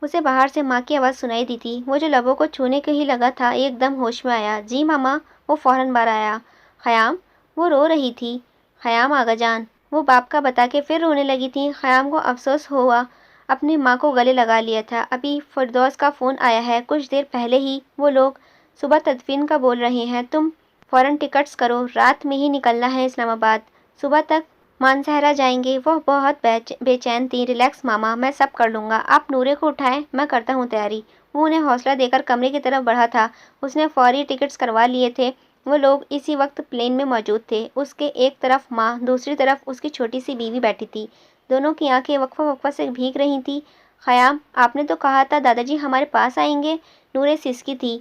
उसे बाहर से माँ की आवाज़ सुनाई दी थी। वो जो लबों को छूने के ही लगा था, एकदम होश में आया। जी मामा। वो फ़ौरन बाहर आया। ख़याम? वो रो रही थी। ख़याम आगा जान, वो बाप का बता के फिर रोने लगी थी। ख़याम को अफसोस हुआ, अपनी माँ को गले लगा लिया था। अभी फिरदौस का फ़ोन आया है, कुछ देर पहले ही वो लोग सुबह तदफीन का बोल रहे हैं। तुम फ़ौरन टिकट्स करो, रात में ही निकलना है इस्लामाबाद, सुबह तक मानसहरा जाएंगे। वह बहुत बेचैन थी। रिलैक्स मामा, मैं सब कर लूँगा, आप नूरे को उठाएं, मैं करता हूँ तैयारी। वो उन्हें हौसला देकर कमरे की तरफ बढ़ा था। उसने फौरी टिकट्स करवा लिए थे। वो लोग इसी वक्त प्लेन में मौजूद थे। उसके एक तरफ माँ, दूसरी तरफ उसकी छोटी सी बीवी बैठी थी। दोनों की आंखें वक्फा वक्फा से भीग रही थी। ख़याम, आपने तो कहा था दादाजी हमारे पास आएंगे। नूरे सिसकी थी।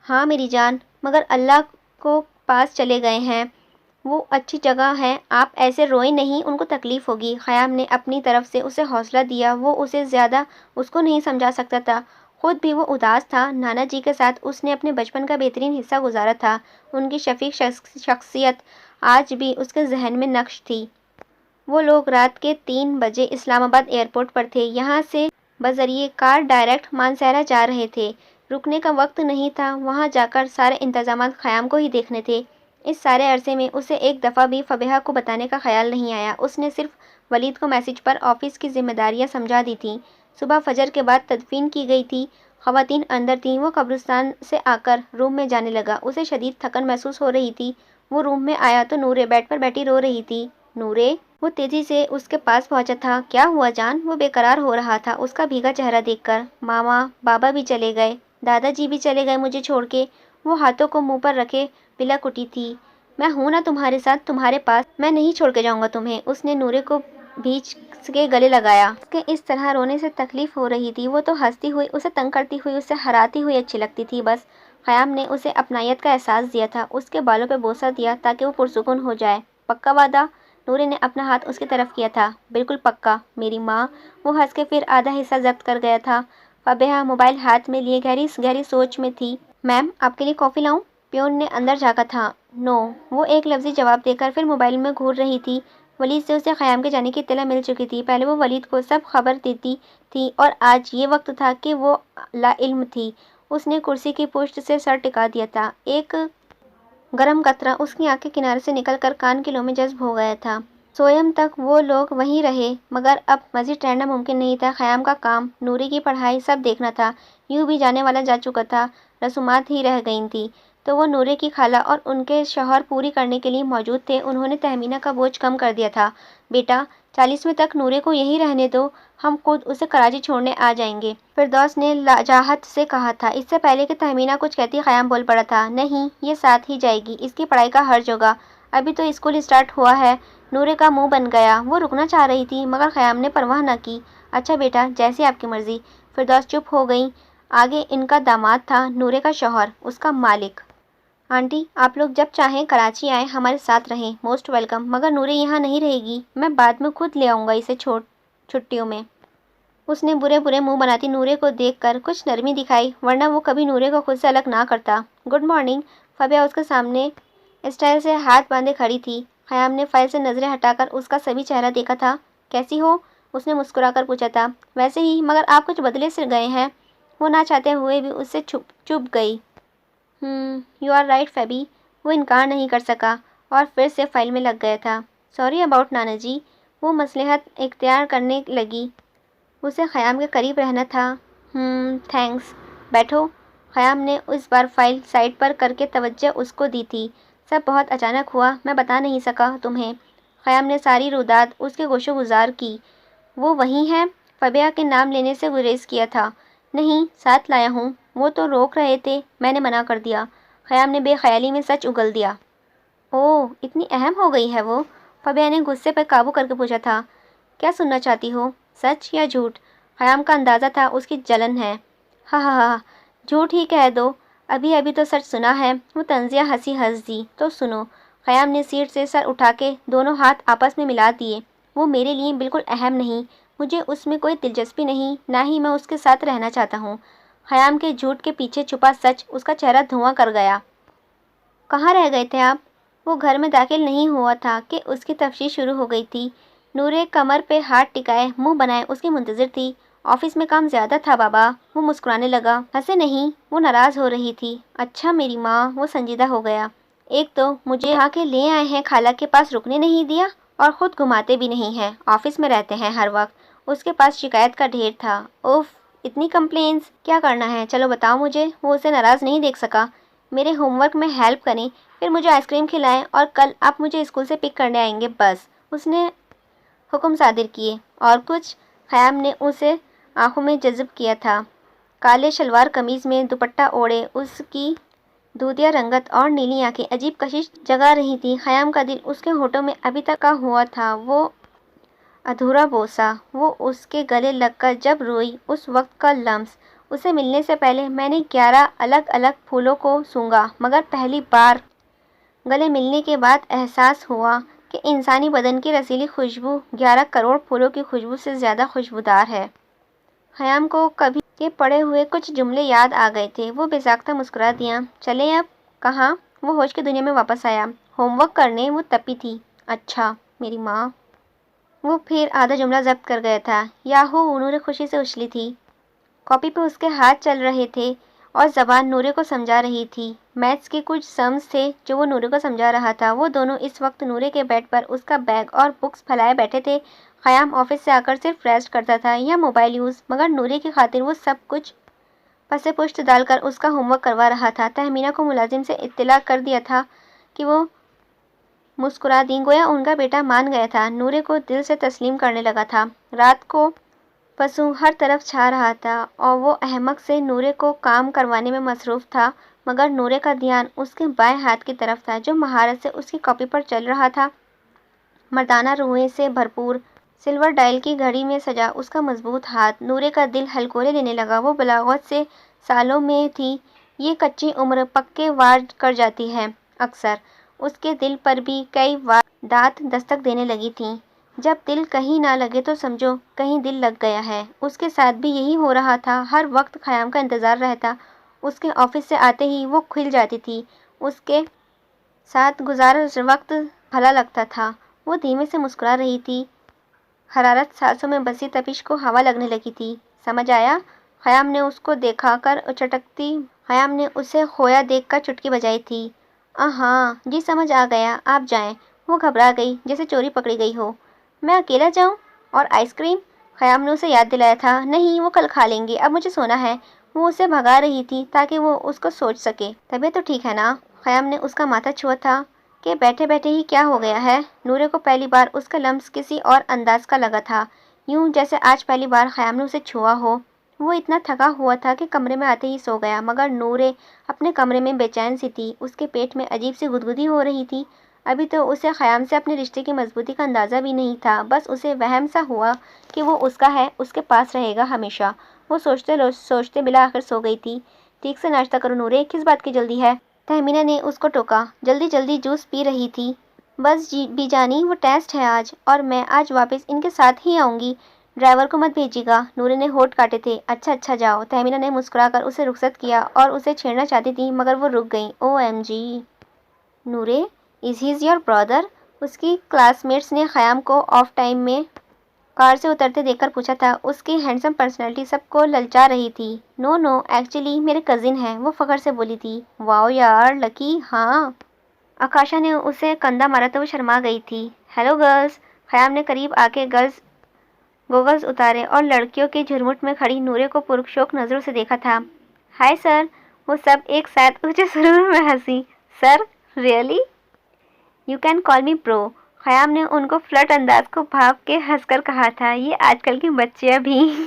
हाँ मेरी जान, मगर अल्लाह को पास चले गए हैं, वो अच्छी जगह है, आप ऐसे रोए नहीं, उनको तकलीफ़ होगी। ख़याम ने अपनी तरफ से उसे हौसला दिया। वो उसे ज़्यादा उसको नहीं समझा सकता था। खुद भी वो उदास था। नाना जी के साथ उसने अपने बचपन का बेहतरीन हिस्सा गुजारा था। उनकी शफीक शख्सियत आज भी उसके जहन में नक्श थी। वो लोग रात के 3 बजे इस्लामाबाद एयरपोर्ट पर थे। यहाँ से बजरिए कार डायरेक्ट मानसहरा जा रहे थे। रुकने का वक्त नहीं था। वहाँ जाकर सारे इंतजामात ख़याम को ही देखने थे। इस सारे अरसे में उसे एक दफ़ा भी फबीहा को बताने का ख्याल नहीं आया। उसने सिर्फ वलीद को मैसेज पर ऑफिस की जिम्मेदारियाँ समझा दी थीं। सुबह फजर के बाद तदफीन की गई थी। ख़वातीन अंदर थीं। वो कब्रिस्तान से आकर रूम में जाने लगा। उसे शदीद थकन महसूस हो रही थी। वो रूम में आया तो नूरे बेड पर बैठी रो रही थी। नूरे, वो तेजी से उसके पास पहुंचा था। क्या हुआ जान? वो बेकरार हो रहा था उसका भीगा चेहरा देखकर। मामा, बाबा भी चले गए, दादाजी भी चले गए मुझे छोड़ के। वो हाथों को मुंह पर रखे बिलक उठी थी। मैं हूं ना तुम्हारे साथ, तुम्हारे पास, मैं नहीं छोड़ के जाऊंगा तुम्हें। उसने नूरे को भींच के गले लगाया। उसके इस तरह रोने से तकलीफ हो रही थी। वो तो हंसती हुई, उसे तंग करती हुई, उसे हराती हुई अच्छी लगती थी बस। ख़याम ने उसे अपनायत का एहसास दिया था। उसके बालों पे बोसा दिया ताकि वो पुरसुकून हो जाए। पक्का वादा? नूरे ने अपना हाथ उसकी तरफ किया था। बिल्कुल पक्का मेरी माँ। वो हंस के फिर आधा हिस्सा जब्त कर गया था। फबीहा मोबाइल हाथ में लिए गहरी गहरी सोच में थी। मैम, आपके लिए कॉफ़ी लाऊं? प्यून ने अंदर झाँका था। नो, वो एक लफ्ज़ी जवाब देकर फिर मोबाइल में घूर रही थी। वलीद से उसे ख़याम के जाने की इत्तला मिल चुकी थी। पहले वो वलीद को सब खबर देती थी और आज ये वक्त था कि वो लाइल्म थी। उसने कुर्सी की पुश्त से सर टिका दिया था। एक गरम कतरा उसकी आंख के किनारे से निकलकर कान के लो में जज्ब हो गया था। सोयम तक वो लोग वहीं रहे, मगर अब मज़ीद ठहरना मुमकिन नहीं था। ख़याम का काम, नूरी की पढ़ाई, सब देखना था। यूँ भी जाने वाला जा चुका था, रसूमात ही रह गई थी। तो वो नूरे की खाला और उनके शौहर पूरी करने के लिए मौजूद थे। उन्होंने तहमीना का बोझ कम कर दिया था। बेटा, 40वें तक नूरे को यहीं रहने दो, हम खुद उसे कराची छोड़ने आ जाएंगे, फिरदौस ने लाजाहत से कहा था। इससे पहले कि तहमीना कुछ कहती, ख़याम बोल पड़ा था। नहीं, ये साथ ही जाएगी, इसकी पढ़ाई का हर्ज होगा, अभी तो स्कूल स्टार्ट हुआ है। नूरे का मुंह बन गया। वो रुकना चाह रही थी, मगर ख़याम ने परवाह न की। अच्छा बेटा, जैसी आपकी मर्ज़ी। फिरदौस चुप हो गई। आगे इनका दामाद था, नूरे का शौहर, उसका मालिक। आंटी, आप लोग जब चाहें कराची आएँ, हमारे साथ रहें, मोस्ट वेलकम। मगर नूरे यहाँ नहीं रहेगी, मैं बाद में खुद ले आऊँगा इसे छुट्टियों में। उसने बुरे बुरे मुंह बनाती नूरे को देखकर कुछ नरमी दिखाई, वरना वो कभी नूरे को खुद से अलग ना करता। Good morning. फबिया उसके सामने स्टाइल से हाथ बांधे खड़ी थी। ख़याम ने फाइल से नज़रें हटाकर उसका सभी चेहरा देखा था। कैसी हो? उसने मुस्कुराकर पूछा था। वैसे ही, मगर आप कुछ बदले से गए हैं। वो ना चाहते हुए भी उससे चुप गई। You are right फेबी। वो इनकार नहीं कर सका और फिर से फाइल में लग गया था। सॉरी अबाउट नाना जी। वो मसलहत इख्तियार करने लगी। उसे ख़याम के करीब रहना था। थैंक्स। बैठो। ख़याम ने इस बार फाइल साइड पर करके तवज्जो उसको दी थी। सब बहुत अचानक हुआ, मैं बता नहीं सका तुम्हें। ख़याम ने सारी रुदात उसके गोशो गुजार की। वो वही है? फबिया के नाम लेने से गुरेज किया था। नहीं, साथ लाया हूँ। वो तो रोक रहे थे, मैंने मना कर दिया। ख़याम ने बेख्याली में सच उगल दिया। ओह, इतनी अहम हो गई है वो? फबिया ने गुस्से पर काबू करके पूछा था। क्या सुनना चाहती हो, सच या झूठ? ख़याम का अंदाज़ा था उसकी जलन है। हा, झूठ ही कह दो, अभी अभी तो सच सुना है। वो तंजिया हंस दी। तो सुनो। ख़याम ने सीट से सर उठा के दोनों हाथ आपस में मिला दिए। वो मेरे लिए बिल्कुल अहम नहीं, मुझे उसमें कोई दिलचस्पी नहीं, ना ही मैं उसके साथ रहना चाहता हूँ। ख़याम के झूठ के पीछे छुपा सच उसका चेहरा धुआं कर गया। कहाँ रह गए थे आप? वो घर में दाखिल नहीं हुआ था कि उसकी तफ्तीश शुरू हो गई थी। नूरे कमर पे हाथ टिकाए मुंह बनाए उसकी मुंतज़िर थी। ऑफिस में काम ज़्यादा था बाबा। वो मुस्कुराने लगा। हंसे नहीं, वो नाराज़ हो रही थी। अच्छा मेरी माँ। वो संजीदा हो गया। एक तो मुझे यहाँ के ले आए हैं, खाला के पास रुकने नहीं दिया, اور خود گھماتے بھی نہیں ہیں، آفس میں رہتے ہیں ہر وقت۔ اس کے پاس شکایت کا ڈھیر تھا۔ اوف، اتنی کمپلینس، کیا کرنا ہے؟ چلو بتاؤ مجھے۔ وہ اسے ناراض نہیں دیکھ سکا۔ میرے ہوم ورک میں ہیلپ کریں، پھر مجھے آئس کریم کھلائیں اور کل آپ مجھے اسکول سے پک کرنے آئیں گے، بس۔ اس نے حکم صادر کیے۔ اور کچھ؟ خیام نے اسے آنکھوں میں جذب کیا تھا۔ کالے شلوار قمیض میں دوپٹہ اوڑھے اس کی دودھیا رنگت اور نیلی آنکھیں عجیب کشش جگا رہی تھیں۔ خیام کا دل اس کے ہونٹوں میں ابھی تک کا ہوا تھا، وہ ادھورا بوسہ، وہ اس کے گلے لگ کر جب روئی، اس وقت کا لمس۔ اسے ملنے سے پہلے میں نے 11 الگ الگ پھولوں کو سونگھا، مگر پہلی بار گلے ملنے کے بعد احساس ہوا کہ انسانی بدن کی رسیلی خوشبو 11 کروڑ پھولوں کی خوشبو سے زیادہ خوشبودار ہے۔ خیام کو کبھی کے پڑھے ہوئے کچھ جملے یاد آ گئے تھے۔ وہ بے ساختہ مسکرا دیا۔ چلیں اب؟ کہاں؟ وہ ہوش کی دنیا میں واپس آیا۔ ہوم ورک کرنے، وہ تپی تھی۔ اچھا، میری ماں۔ وہ پھر آدھا جملہ ضبط کر گیا تھا۔ یاہو، نورے خوشی سے اچھلی تھی۔ کاپی پہ اس کے ہاتھ چل رہے تھے اور زبان نورے کو سمجھا رہی تھی۔ میتھس کے کچھ سمز تھے جو وہ نورے کو سمجھا رہا تھا۔ وہ دونوں اس وقت نورے کے بیڈ پر اس کا بیگ اور بکس پھیلائے بیٹھے تھے۔ خیام آفس سے آ کر صرف ریسٹ کرتا تھا یا موبائل یوز، مگر نورے کی خاطر وہ سب کچھ پس پشت ڈال کر اس کا ہوم ورک کروا رہا تھا۔ تہمینہ کو ملازم سے اطلاع کر دیا تھا کہ وہ مسکرا دیں، گویا ان کا بیٹا مان گیا تھا۔ نورے کو دل سے تسلیم کرنے لگا تھا۔ رات کو پسو ہر طرف چھا رہا تھا اور وہ احمق سے نورے کو کام کروانے میں مصروف تھا، مگر نورے کا دھیان اس کے بائیں ہاتھ کی طرف تھا جو مہارت سے اس کی کاپی پر چل رہا تھا۔ مردانہ روحیں سے بھرپور سلور ڈائل کی گھڑی میں سجا اس کا مضبوط ہاتھ۔ نورے کا دل ہلکورے لینے لگا۔ وہ بلاغت سے سالوں میں تھی۔ یہ کچی عمر پکے وار کر جاتی ہے اکثر۔ اس کے دل پر بھی کئی واردات دستک دینے لگی تھیں۔ جب دل کہیں نہ لگے تو سمجھو کہیں دل لگ گیا ہے۔ اس کے ساتھ بھی یہی ہو رہا تھا۔ ہر وقت خیام کا انتظار رہتا۔ اس کے آفس سے آتے ہی وہ کھل جاتی تھی۔ اس کے ساتھ گزارا وقت بھلا لگتا تھا۔ وہ دھیمے سے مسکرا رہی تھی۔ حرارت سانسوں میں بسی تپش کو ہوا لگنے لگی تھی۔ سمجھ آیا؟ خیام نے اس کو دیکھا کر چٹکتی خیام نے اسے کھویا دیکھ کر چٹکی بجائی تھی۔ ہاں جی، سمجھ آ گیا، آپ جائیں۔ وہ گھبرا گئی جیسے چوری پکڑی گئی ہو۔ میں اکیلا جاؤں؟ اور آئس کریم؟ خیام نے اسے یاد دلایا تھا۔ نہیں، وہ کل کھا لیں گے، اب مجھے سونا ہے۔ وہ اسے بھگا رہی تھی تاکہ وہ اس کو سوچ سکے۔ طبیعت تو ٹھیک ہے نا؟ خیام نے اس کا ماتھا چھوا تھا کہ بیٹھے بیٹھے ہی کیا ہو گیا ہے؟ نورے کو پہلی بار اس کا لمس کسی اور انداز کا لگا تھا، یوں جیسے آج پہلی بار خیام نے اسے چھوا ہو۔ وہ اتنا تھکا ہوا تھا کہ کمرے میں آتے ہی سو گیا، مگر نورے اپنے کمرے میں بے چین سی تھی۔ اس کے پیٹ میں عجیب سی گدگدی ہو رہی تھی۔ ابھی تو اسے خیام سے اپنے رشتے کی مضبوطی کا اندازہ بھی نہیں تھا، بس اسے وہم سا ہوا کہ وہ اس کا ہے، اس کے پاس رہے گا ہمیشہ۔ وہ سوچتے سوچتے بالآخر سو گئی تھی۔ ٹھیک سے ناشتہ کرو نورے، کس بات کی جلدی ہے؟ تہمینہ نے اس کو ٹوکا۔ جلدی جلدی جوس پی رہی تھی۔ بس بی جانی، وہ ٹیسٹ ہے آج، اور میں آج واپس ان کے ساتھ ہی آؤں گی۔ ڈرائیور کو مت بھیجیے گا۔ نورے نے ہونٹ کاٹے تھے۔ اچھا اچھا، جاؤ۔ تہمینہ نے مسکرا کر اسے رخصت کیا اور اسے چھیڑنا چاہتی تھی، مگر وہ رک گئی۔ O M G نورے، is he your برادر؟ اس کی کلاس میٹس نے خیام کو آف ٹائم میں کار سے اترتے دیکھ کر پوچھا تھا۔ اس کی ہینڈسم پرسنالٹی سب کو للچا رہی تھی۔ نو نو، ایکچولی میرے کزن ہیں، وہ فخر سے بولی تھی۔ واؤ یار، لکی۔ ہاں، آکاشا نے اسے کندھا مارا تو وہ شرما گئی تھی۔ Hello girls. خیام نے قریب آ کے گوگلز اتارے اور لڑکیوں کے جھرمٹ میں کھڑی نورے کو پرشوق نظروں سے دیکھا تھا۔ ہائے سر۔ وہ سب ایک ساتھ اونچے سرور میں ہنسی۔ سر؟ ریئلی؟ یو کین کال می برو۔ خیام نے ان کو فلرٹ انداز کو بھاپ کے ہنس کر کہا تھا۔ یہ آج کل کی بچیاں بھی۔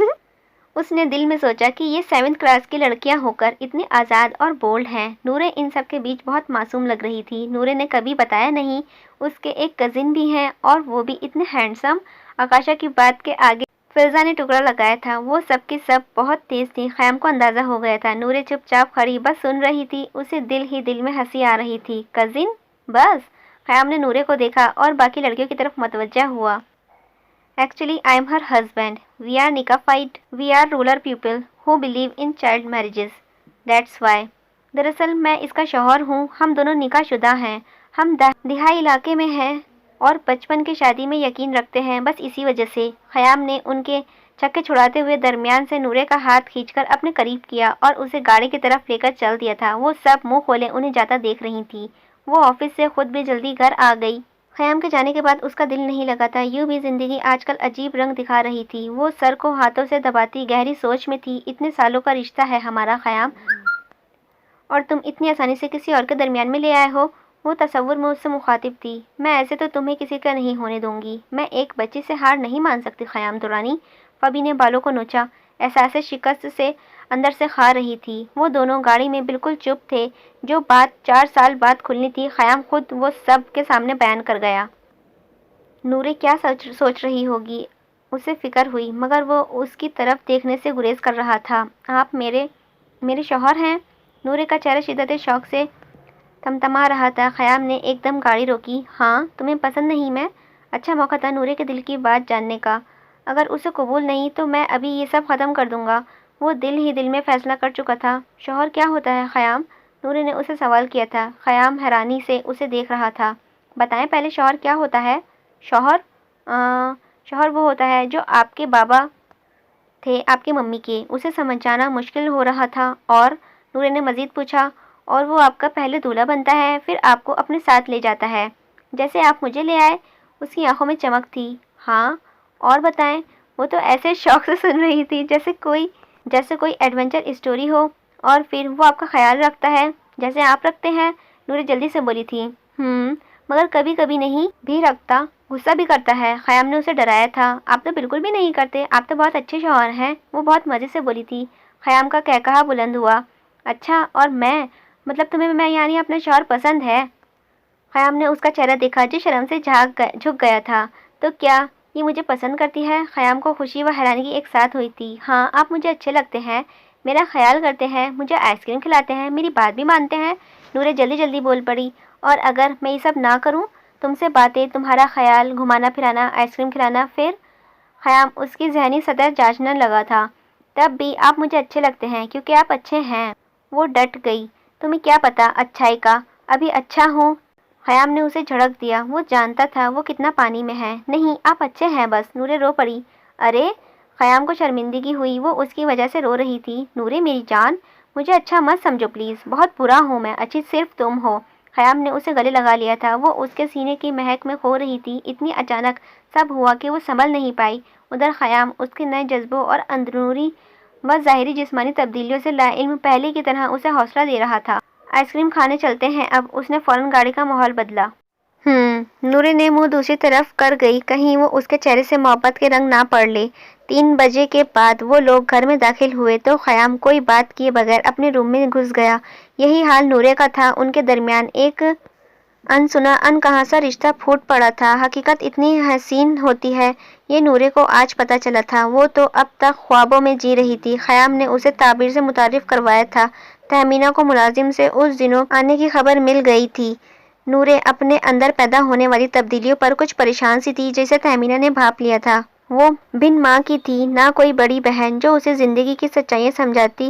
اس نے دل میں سوچا کہ یہ 7th کلاس کی لڑکیاں ہو کر اتنی آزاد اور بولڈ ہیں۔ نورے ان سب کے بیچ بہت معصوم لگ رہی تھی۔ نورے نے کبھی بتایا نہیں اس کے ایک کزن بھی ہیں، اور وہ بھی اتنے ہینڈسم۔ آکاشا کی بات کے آگے فضا نے ٹکڑا لگایا تھا۔ وہ سب کی سب بہت تیز تھی۔ خیام کو اندازہ ہو گیا تھا۔ نورے چپ چاپ کھڑی بس سن رہی تھی۔ اسے دل ہی دل میں ہنسی آ رہی تھی۔ کزن؟ بس۔ خیام نے نورے کو دیکھا اور باقی لڑکیوں کی طرف متوجہ ہوا۔ Actually I am her husband, we are نکافائڈ، we are rural people who believe in child marriages, that's why. دراصل میں اس کا شوہر ہوں، ہم دونوں نکاح شدہ ہیں، ہم دہائی علاقے میں ہیں اور بچپن کی شادی میں یقین رکھتے ہیں، بس اسی وجہ سے۔ خیام نے ان کے چھکے چھڑاتے ہوئے درمیان سے نورے کا ہاتھ کھینچ کر اپنے قریب کیا اور اسے گاڑی کی طرف لے کر چل دیا تھا۔ وہ سب منہ کھولے انہیں جاتا دیکھ رہی تھی۔ وہ آفس سے خود بھی جلدی گھر آ گئی۔ خیام کے جانے کے بعد اس کا دل نہیں لگا تھا، یوں بھی زندگی آج کل عجیب رنگ دکھا رہی تھی۔ وہ سر کو ہاتھوں سے دباتی گہری سوچ میں تھی۔ اتنے سالوں کا رشتہ ہے ہمارا خیام، اور تم اتنی آسانی سے کسی اور کے درمیان میں لے آئے ہو۔ وہ تصور میں اس سے مخاطب تھی۔ میں ایسے تو تمہیں کسی کا نہیں ہونے دوں گی، میں ایک بچی سے ہار نہیں مان سکتی خیام دورانی۔ فبی نے بالوں کو نوچا، احساس شکست سے اندر سے کھا رہی تھی۔ وہ دونوں گاڑی میں بالکل چپ تھے۔ جو بات 4 سال بعد کھلنی تھی، خیام خود وہ سب کے سامنے بیان کر گیا۔ نورے کیا سوچ رہی ہوگی، اسے فکر ہوئی، مگر وہ اس کی طرف دیکھنے سے گریز کر رہا تھا۔ آپ میرے شوہر ہیں؟ نورے کا چہرہ شدت شوق سے تمتما رہا تھا۔ خیام نے ایک دم گاڑی روکی۔ ہاں، تمہیں پسند نہیں میں؟ اچھا موقع تھا نورے کے دل کی بات جاننے کا۔ اگر اسے قبول نہیں تو میں ابھی یہ سب ختم کر دوں گا۔ وہ دل ہی دل میں فیصلہ کر چکا تھا۔ شوہر کیا ہوتا ہے خیام؟ نورے نے اسے سوال کیا تھا۔ خیام حیرانی سے اسے دیکھ رہا تھا۔ بتائیں پہلے شوہر کیا ہوتا ہے؟ شوہر وہ ہوتا ہے جو آپ کے بابا تھے آپ کی ممی کے۔ اسے سمجھانا مشکل ہو رہا تھا، اور نورے نے مزید پوچھا، اور وہ آپ کا پہلے دولہا بنتا ہے، پھر آپ کو اپنے ساتھ لے جاتا ہے، جیسے آپ مجھے لے آئے؟ اس کی آنکھوں میں چمک تھی۔ ہاں، اور بتائیں؟ وہ تو ایسے شوق سے سن رہی تھی جیسے کوئی ایڈونچر اسٹوری ہو۔ اور پھر وہ آپ کا خیال رکھتا ہے جیسے آپ رکھتے ہیں؟ نورے جلدی سے بولی تھی۔ مگر کبھی کبھی نہیں بھی رکھتا، غصہ بھی کرتا ہے۔ خیام نے اسے ڈرایا تھا۔ آپ تو بالکل بھی نہیں کرتے، آپ تو بہت اچھے شوہر ہیں۔ وہ بہت مزے سے بولی تھی۔ خیام کا قہقہا بلند ہوا۔ اچھا، اور میں مطلب تمہیں یعنی اپنا شوہر پسند ہے؟ خیام نے اس کا چہرہ دیکھا جو شرم سے جھک گیا تھا۔ تو کیا یہ مجھے پسند کرتی ہے؟ خیام کو خوشی و حیرانگی ایک ساتھ ہوئی تھی۔ ہاں، آپ مجھے اچھے لگتے ہیں، میرا خیال کرتے ہیں، مجھے آئس کریم کھلاتے ہیں، میری بات بھی مانتے ہیں۔ نورے جلدی بول پڑی۔ اور اگر میں یہ سب نہ کروں، تم سے باتیں، تمہارا خیال، گھمانا پھرانا، آئس کریم کھلانا، پھر؟ خیام اس کی ذہنی سطح جانچنے لگا تھا۔ تب بھی آپ مجھے اچھے لگتے ہیں کیونکہ آپ اچھے ہیں۔ وہ ڈٹ گئی۔ تمہیں کیا پتا اچھائی کا، ابھی اچھا ہوں؟ خیام نے اسے جھڑک دیا۔ وہ جانتا تھا وہ کتنا پانی میں ہے۔ نہیں، آپ اچھے ہیں بس۔ نورے رو پڑی۔ ارے! خیام کو شرمندگی ہوئی، وہ اس کی وجہ سے رو رہی تھی۔ نورے میری جان، مجھے اچھا مت سمجھو پلیز، بہت برا ہوں میں، اچھی صرف تم ہو۔ خیام نے اسے گلے لگا لیا تھا۔ وہ اس کے سینے کی مہک میں کھو رہی تھی۔ اتنی اچانک سب ہوا کہ وہ سنبھل نہیں پائی۔ ادھر خیام اس کے نئے جذبوں اور اندرونی و ظاہری جسمانی تبدیلیوں سے لا علم پہلے کی طرح اسے حوصلہ دے رہا تھا۔ آئس کریم کھانے چلتے ہیں اب، اس نے فوراً گاڑی کا ماحول بدلا۔ نورے نے منہ دوسری طرف کر گئی، کہیں وہ اس کے چہرے سے محبت کے رنگ نہ پڑھ لے۔ 3 بجے کے بعد وہ لوگ گھر میں داخل ہوئے تو خیام کوئی بات کیے بغیر اپنے روم میں گھس گیا۔ یہی حال نورے کا تھا۔ ان کے درمیان ایک انسنا انکہا سا رشتہ پھوٹ پڑا تھا۔ حقیقت اتنی حسین ہوتی ہے، یہ نورے کو آج پتہ چلا تھا۔ وہ تو اب تک خوابوں میں جی رہی تھی۔ خیام نے اسے تعبیر سے متعارف کروایا تھا۔ تہمینہ کو ملازم سے اس دنوں آنے کی خبر مل گئی تھی۔ نورے اپنے اندر پیدا ہونے والی تبدیلیوں پر کچھ پریشان سی تھی، جسے تہمینہ نے بھانپ لیا تھا۔ وہ بن ماں کی تھی، نہ کوئی بڑی بہن جو اسے زندگی کی سچائیاں سمجھاتی،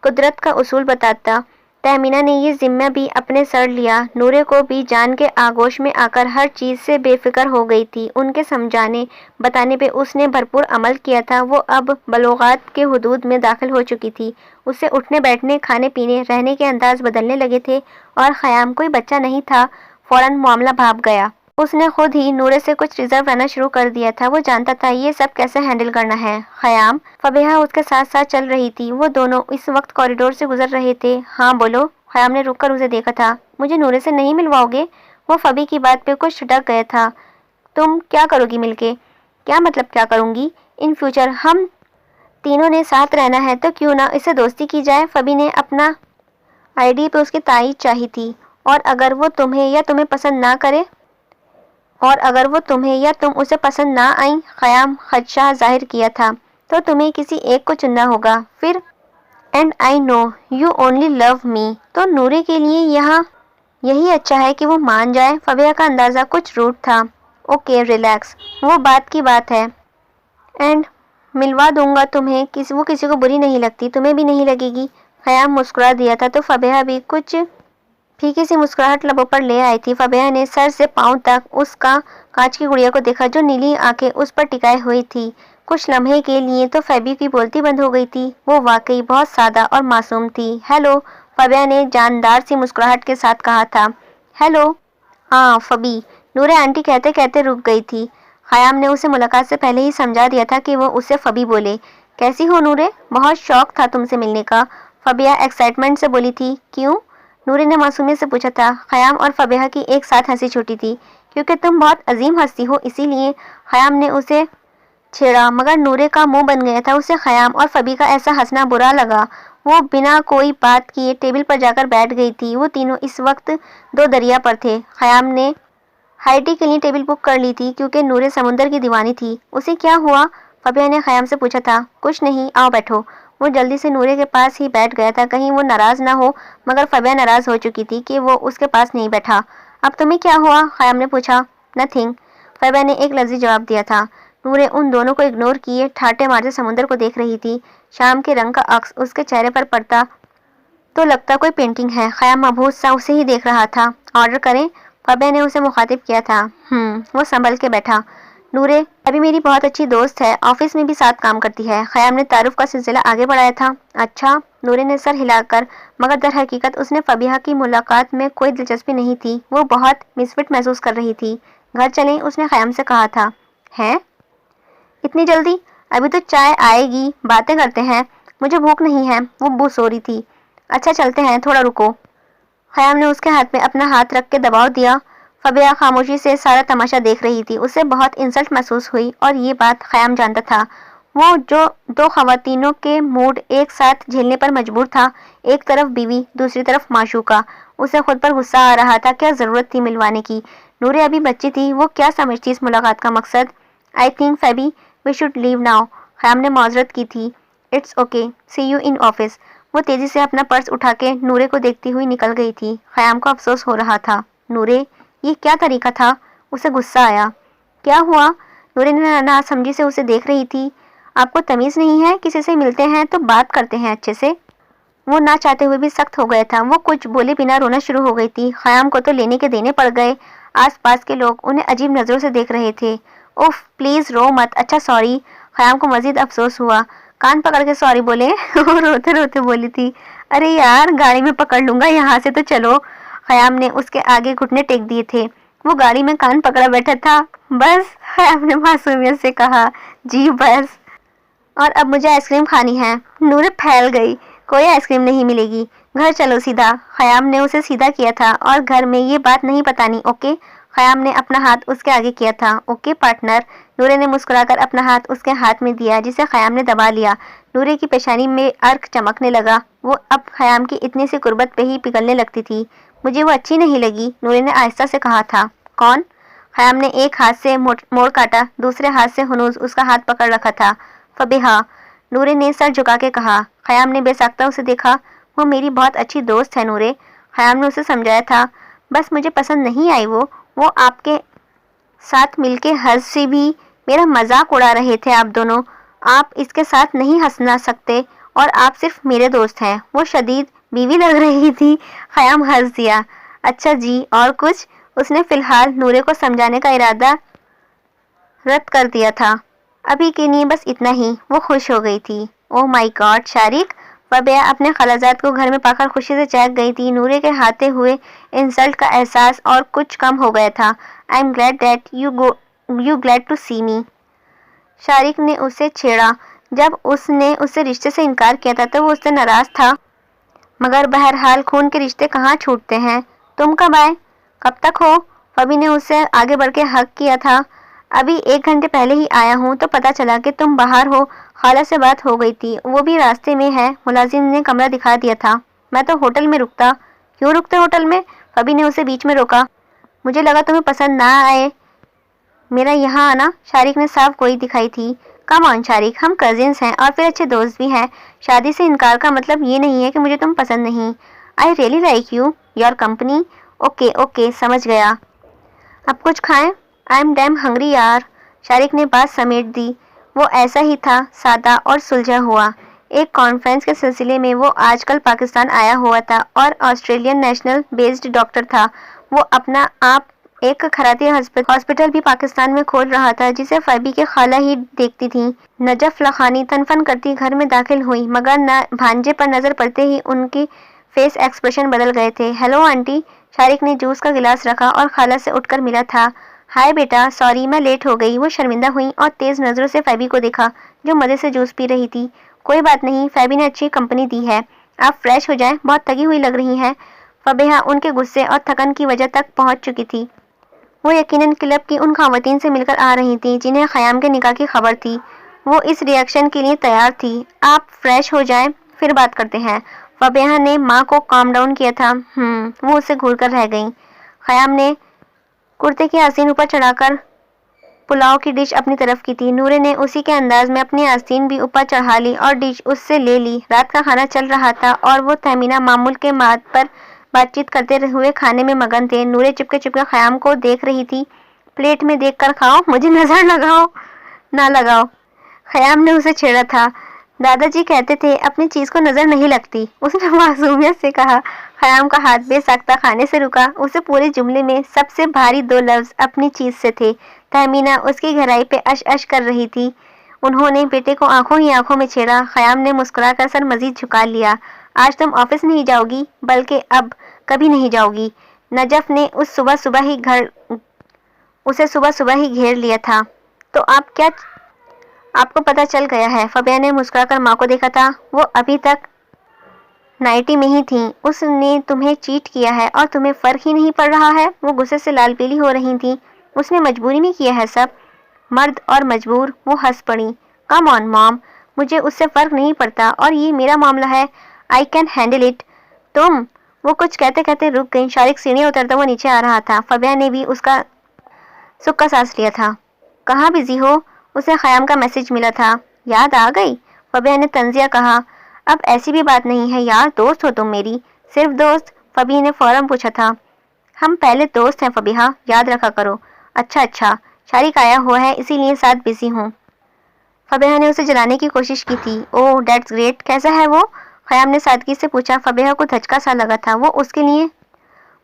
قدرت کا اصول بتاتا۔ تہمینہ نے یہ ذمہ بھی اپنے سر لیا۔ نورے کو بھی جان کے آغوش میں آ کر ہر چیز سے بے فکر ہو گئی تھی۔ ان کے سمجھانے بتانے پہ اس نے بھرپور عمل کیا تھا۔ وہ اب بلوغات کے حدود میں داخل ہو چکی تھی۔ اس سے اٹھنے بیٹھنے، کھانے پینے، رہنے کے انداز بدلنے لگے تھے، اور خیام کوئی بچہ نہیں تھا۔ فوراً معاملہ بھاپ گیا۔ اس نے خود ہی نورے سے کچھ ریزرو رہنا شروع کر دیا تھا۔ وہ جانتا تھا یہ سب کیسے ہینڈل کرنا ہے۔ خیام، فبیہا اس کے ساتھ ساتھ چل رہی تھی۔ وہ دونوں اس وقت کوریڈور سے گزر رہے تھے۔ ہاں بولو۔ خیام نے رک کر اسے دیکھا تھا۔ مجھے نورے سے نہیں ملواؤ گے؟ وہ فبی کی بات پہ کچھ ڈگ گیا تھا۔ تم کیا کرو گی مل کے؟ کیا مطلب کیا کروں گی؟ ان فیوچر ہم تینوں نے ساتھ رہنا ہے تو کیوں نہ اس سے دوستی کی جائے؟ فبی نے اپنا آئی ڈی پہ اس کی تائید چاہی تھی۔ اور اگر وہ تمہیں یا تمہیں پسند نہ کرے؟ اور اگر وہ تمہیں یا تم اسے پسند نہ آئیں؟ خیام خدشہ ظاہر کیا تھا۔ تو تمہیں کسی ایک کو چننا ہوگا پھر۔ And I know you only love me. تو نورے کے لیے یہی اچھا ہے کہ وہ مان جائے۔ فبیہا کا اندازہ کچھ روڈ تھا۔ اوکے ریلیکس، وہ بات کی بات ہے۔ اینڈ ملوا دوں گا تمہیں، وہ کسی کو بری نہیں لگتی، تمہیں بھی نہیں لگے گی۔ خیام مسکرا دیا تھا تو فبیہا بھی کچھ پھیکی سی مسکراہٹ لبوں پر لے آئی تھی۔ فبیہا نے سر سے پاؤں تک اس کا کانچ کی گڑیا کو دیکھا جو نیلی آنکھیں اس پر ٹکائے ہوئی تھی۔ کچھ لمحے کے لیے تو فبی کی بولتی بند ہو گئی تھی۔ وہ واقعی بہت سادہ اور معصوم تھی۔ ہیلو، فبیہا نے جاندار سی مسکراہٹ کے ساتھ کہا تھا۔ ہیلو، ہاں فبی، नूरे आंटी कहते कहते रुक गई थी। खयाम ने उसे मुलाकात से पहले ही समझा दिया था कि वो उससे फबी बोले। कैसी हो नूरे? बहुत शौक था तुमसे मिलने का, फबिया एक्साइटमेंट से बोली थी। क्यों? नूरे ने मासूमियत से पूछा था। खयाम और फबिया की एक साथ हंसी छूटी थी। क्योंकि तुम बहुत अजीम हंसती हो इसीलिए। खयाम ने उसे छेड़ा मगर नूरे का मुंह बन गया था। उसे खयाम और फबी का ऐसा हंसना बुरा लगा। वो बिना कोई बात किए टेबल पर जाकर बैठ गई थी। वो तीनों इस वक्त दो दरिया पर थे। खयाम ने हाई टी के लिए टेबल बुक कर ली थी क्योंकि नूरे समुंदर की दीवानी थी। उसे क्या हुआ? फबिया ने खयाम से पूछा था। कुछ नहीं, आओ बैठो। वो जल्दी से नूरे के पास ही बैठ गया था, कहीं वो नाराज ना हो, मगर फबिया नाराज हो चुकी थी कि वो उसके पास नहीं बैठा। अब तुम्हें क्या हुआ? खयाम ने पूछा। नथिंग, फबिया ने एक लफ्ज़ी जवाब दिया था। नूरे उन दोनों को इग्नोर किए ठाटे मारते समुद्र को देख रही थी। शाम के रंग का अक्स उसके चेहरे पर पड़ता तो लगता कोई पेंटिंग है। खयाम मबहूस सा उसे ही देख रहा था। ऑर्डर करें? फबिया ने उसे मुखातिब किया था। वो संभल के बैठा। नूरे अभी मेरी बहुत अच्छी दोस्त है, ऑफिस में भी साथ काम करती है। खयाम ने तारुफ का सिलसिला आगे बढ़ाया था। अच्छा? नूरे ने सर हिलाकर, मगर दर हकीकत उसने फबिया की मुलाकात में कोई दिलचस्पी नहीं थी। वो बहुत मिसफिट महसूस कर रही थी। घर चलें, उसने खयाम से कहा था। हैं? इतनी जल्दी? अभी तो चाय आएगी, बातें करते हैं। मुझे भूख नहीं है, वो बू सो रही थी। अच्छा चलते हैं, थोड़ा रुको। खयाम ने उसके हाथ में अपना हाथ रख के दबाव दिया। फबिया खामोशी से सारा तमाशा देख रही थी। उसे बहुत इंसल्ट महसूस हुई और ये बात खयाम जानता था। वो जो दो खवातीनों के मूड एक साथ झेलने पर मजबूर था, एक तरफ बीवी, दूसरी तरफ माशूका। उसे खुद पर गुस्सा आ रहा था। क्या जरूरत थी मिलवाने की? नूरे अभी बच्ची थी, वो क्या समझती इस मुलाकात का मकसद? I think Fabi we should leave now. Khayyam ने माजरत की थी। It's okay, see you in office. वो तेजी से अपना पर्स उठा के नूरे को देखती हुई निकल गई थी। खयाम को अफसोस हो रहा था। नूरे, ये क्या तरीका था? उसे गुस्सा आया। क्या हुआ? नूरे ने नासमझी से उसे देख रही थी। आपको तमीज़ नहीं है? किसी से मिलते हैं तो बात करते हैं अच्छे से। वो ना चाहते हुए भी सख्त हो गया था। वो कुछ बोले बिना रोना शुरू हो गई थी। खयाम को तो लेने के देने पड़ गए। आसपास के लोग उन्हें अजीब नज़रों से देख रहे थे। उफ, प्लीज़ रो मत। अच्छा सॉरी। खयाम को मजीद अफसोस हुआ। कान पकड़ के सॉरी बोले। वो रोते रोते बोली थी। अरे यार, गाड़ी में पकड़ लूंगा, यहाँ से तो चलो। खयाम ने उसके आगे घुटने टेक दिए थे। वो गाड़ी में कान पकड़ा बैठा था। बस, खयाम ने मासूमियत से कहा। जी बस। और अब मुझे आइसक्रीम खानी है। नूरे फैल गई। कोई आइसक्रीम नहीं मिलेगी, घर चलो सीधा। खयाम ने उसे सीधा किया था। और घर में ये बात नहीं बतानी, ओके? खयाम ने अपना हाथ उसके आगे किया था। Okay partner. नूरे ने मुस्कुराकर अपना हाथ उसके हाथ में दिया जिसे खयाम ने दबा लिया। नूरे की पेशानी में अर्क चमकने लगा। वो अब खयाम की इतनी सी कुर्बत पे ही पिघलने लगती थी। मुझे वो अच्छी नहीं लगी, नूरे ने आहिस्ता से कहा था। कौन? खयाम ने एक हाथ से मोड़ काटा, दूसरे हाथ से हुनूज उसका हाथ पकड़ रखा था। फबिहा, नूरे ने सर झुका के कहा। खयाम ने बेसाख्ता उसे देखा। वो मेरी बहुत अच्छी दोस्त है नूरे। खयाम ने उसे समझाया था। बस मुझे पसंद नहीं आई वो आपके साथ मिलके हंसी भी मेरा मजाक उड़ा रहे थे आप दोनों। आप इसके साथ नहीं हंसना सकते और आप सिर्फ मेरे दोस्त हैं। वो शदीद बीवी लग रही थी। खयाम हंस दिया। अच्छा जी, और कुछ? उसने फिलहाल नूरे को समझाने का इरादा रद्द कर दिया था। अभी के लिए बस इतना ही। वो खुश हो गई थी। Oh my God Shariq. Fabia अपने खलाजात को घर में पाकर खुशी से चहक गई थी। नूरे के हाथे हुए इंसल्ट का एहसास और कुछ कम हो गया था। I am glad that you glad to see me. Shariq ने उसे छेड़ा। जब उसने उससे रिश्ते से इनकार किया था तो वो उससे नाराज था, मगर बहरहाल खून के रिश्ते कहाँ छूटते हैं। तुम कब आए? कब तक हो? फबी ने उससे आगे बढ़ के हक किया था। अभी 1 घंटे पहले ही आया हूँ तो पता चला कि तुम बाहर हो। खाला से बात हो गई थी, वो भी रास्ते में है। मुलाजिम ने कमरा दिखा दिया था। मैं तो होटल में रुकता। क्यों रुकते होटल में? फबी ने उसे बीच में रोका। मुझे लगा तुम्हें पसंद ना आए मेरा यहाँ आना। शारिक ने साफ गोई दिखाई थी। कम ऑन शारिक, हम कजिन्स हैं और फिर अच्छे दोस्त भी हैं। शादी से इनकार का मतलब ये नहीं है कि मुझे तुम पसंद नहीं। I really like you, your company. Okay okay, समझ गया। अब कुछ खाएं? आई एम डैम हंग्री यार। शारिक ने बात समेट दी। वो ऐसा ही था, सादा और सुलझा हुआ। एक कॉन्फ्रेंस के सिलसिले में वो आजकल पाकिस्तान आया हुआ था और ऑस्ट्रेलियन नेशनल बेस्ड डॉक्टर था। वो अपना आप एक खराती हॉस्पिटल भी पाकिस्तान में खोल रहा था जिसे फैबी के खाला ही देखती थी। नजफ लखानी तनफन करती घर में दाखिल हुई, मगर न भांजे पर नजर पड़ते ही उनकी फेस एक्सप्रेशन बदल गए थे। Hello aunty. शारिक ने जूस का गिलास रखा और खाला से उठकर मिला था। हाय बेटा, सॉरी मैं लेट हो गई। वो शर्मिंदा हुई और तेज नजरों से फैबी को देखा जो मजे से जूस पी रही थी। कोई बात नहीं, फैबी ने अच्छी कंपनी दी है। आप फ्रेश हो जाएं, बहुत थकी हुई लग रही हैं। फबीहा उनके गुस्से और थकन की वजह तक पहुंच चुकी थी। वो यकीनन क्लब की उन खावतीन से मिलकर आ रही थी जिन्हें खयाम के निकाह की खबर थी। वो इस रिएक्शन के लिए तैयार थी। आप फ्रेश हो जाएं, फिर बात करते हैं। फबीहा ने माँ को काम डाउन किया था। वो उससे घूर कर रह गई। खयाम ने कुर्ते की आस्तीन ऊपर चढ़ाकर पुलाव की डिश अपनी तरफ की थी। नूरे ने उसी के अंदाज में अपनी आस्तीन भी ऊपर चढ़ा ली और डिश उससे ले ली। रात का खाना चल रहा था और वो तहमीना मामूल के माद पर बातचीत करते हुए खाने में मगन थे। नूरे चुपके चुपके खयाम को देख रही थी। प्लेट में देखकर खाओ, मुझे नजर लगाओ ना लगाओ। खयाम ने उसे छेड़ा था। दादाजी कहते थे अपनी चीज को नजर नहीं लगती, उसने मासूमियत से कहा। खयाम का हाथ बेसाख्ता खाने से रुका। उसे पूरे जुमले में सबसे भारी 2 लफ्ज अपनी चीज से थे। तहमीना उसकी गहराई पे अश अश कर रही थी। उन्होंने बेटे को आंखों ही आंखों में छेड़ा। खयाम ने मुस्कुराकर सर मजीद झुका लिया। आज तुम ऑफिस नहीं जाओगी, बल्कि अब कभी नहीं जाओगी। नजफ ने उसे सुबह सुबह ही घेर लिया था। तो आपको पता चल गया है। फबिया ने मुस्कुराकर माँ को देखा था। वो अभी तक नाइटी में ही थी। उसने तुम्हें चीट किया है और तुम्हें फर्क ही नहीं पड़ रहा है। वो गुस्से से लाल पीली हो रही थी। उसने मजबूरी में किया है सब। मर्द और मजबूर। वो हंस पड़ी। कम ऑन मॉम, मुझे उससे फर्क नहीं पड़ता और ये मेरा मामला है। I can handle it. तुम। वो कुछ कहते कहते रुक गई। शारिक सीढ़ियां उतरता हुआ नीचे आ रहा था। फबिया ने भी उसका सुख का सांस लिया था। कहाँ बिजी हो? उसे खयाम का मैसेज मिला था। याद आ गई? फबिया ने तंजिया कहा। अब ऐसी भी बात नहीं है यार, दोस्त हो तुम मेरी। सिर्फ दोस्त? फबी ने फौरन पूछा था। हम पहले दोस्त हैं फबीहा, याद रखा करो। अच्छा, शारिक आया हुआ है इसीलिए साथ बिजी हूँ। फबीहा ने उसे जलाने की कोशिश की थी। ओह डेट्स ग्रेट, कैसा है वो? खयाम ने सादगी से पूछा। फबीहा को धचका सा लगा था। वो उसके लिए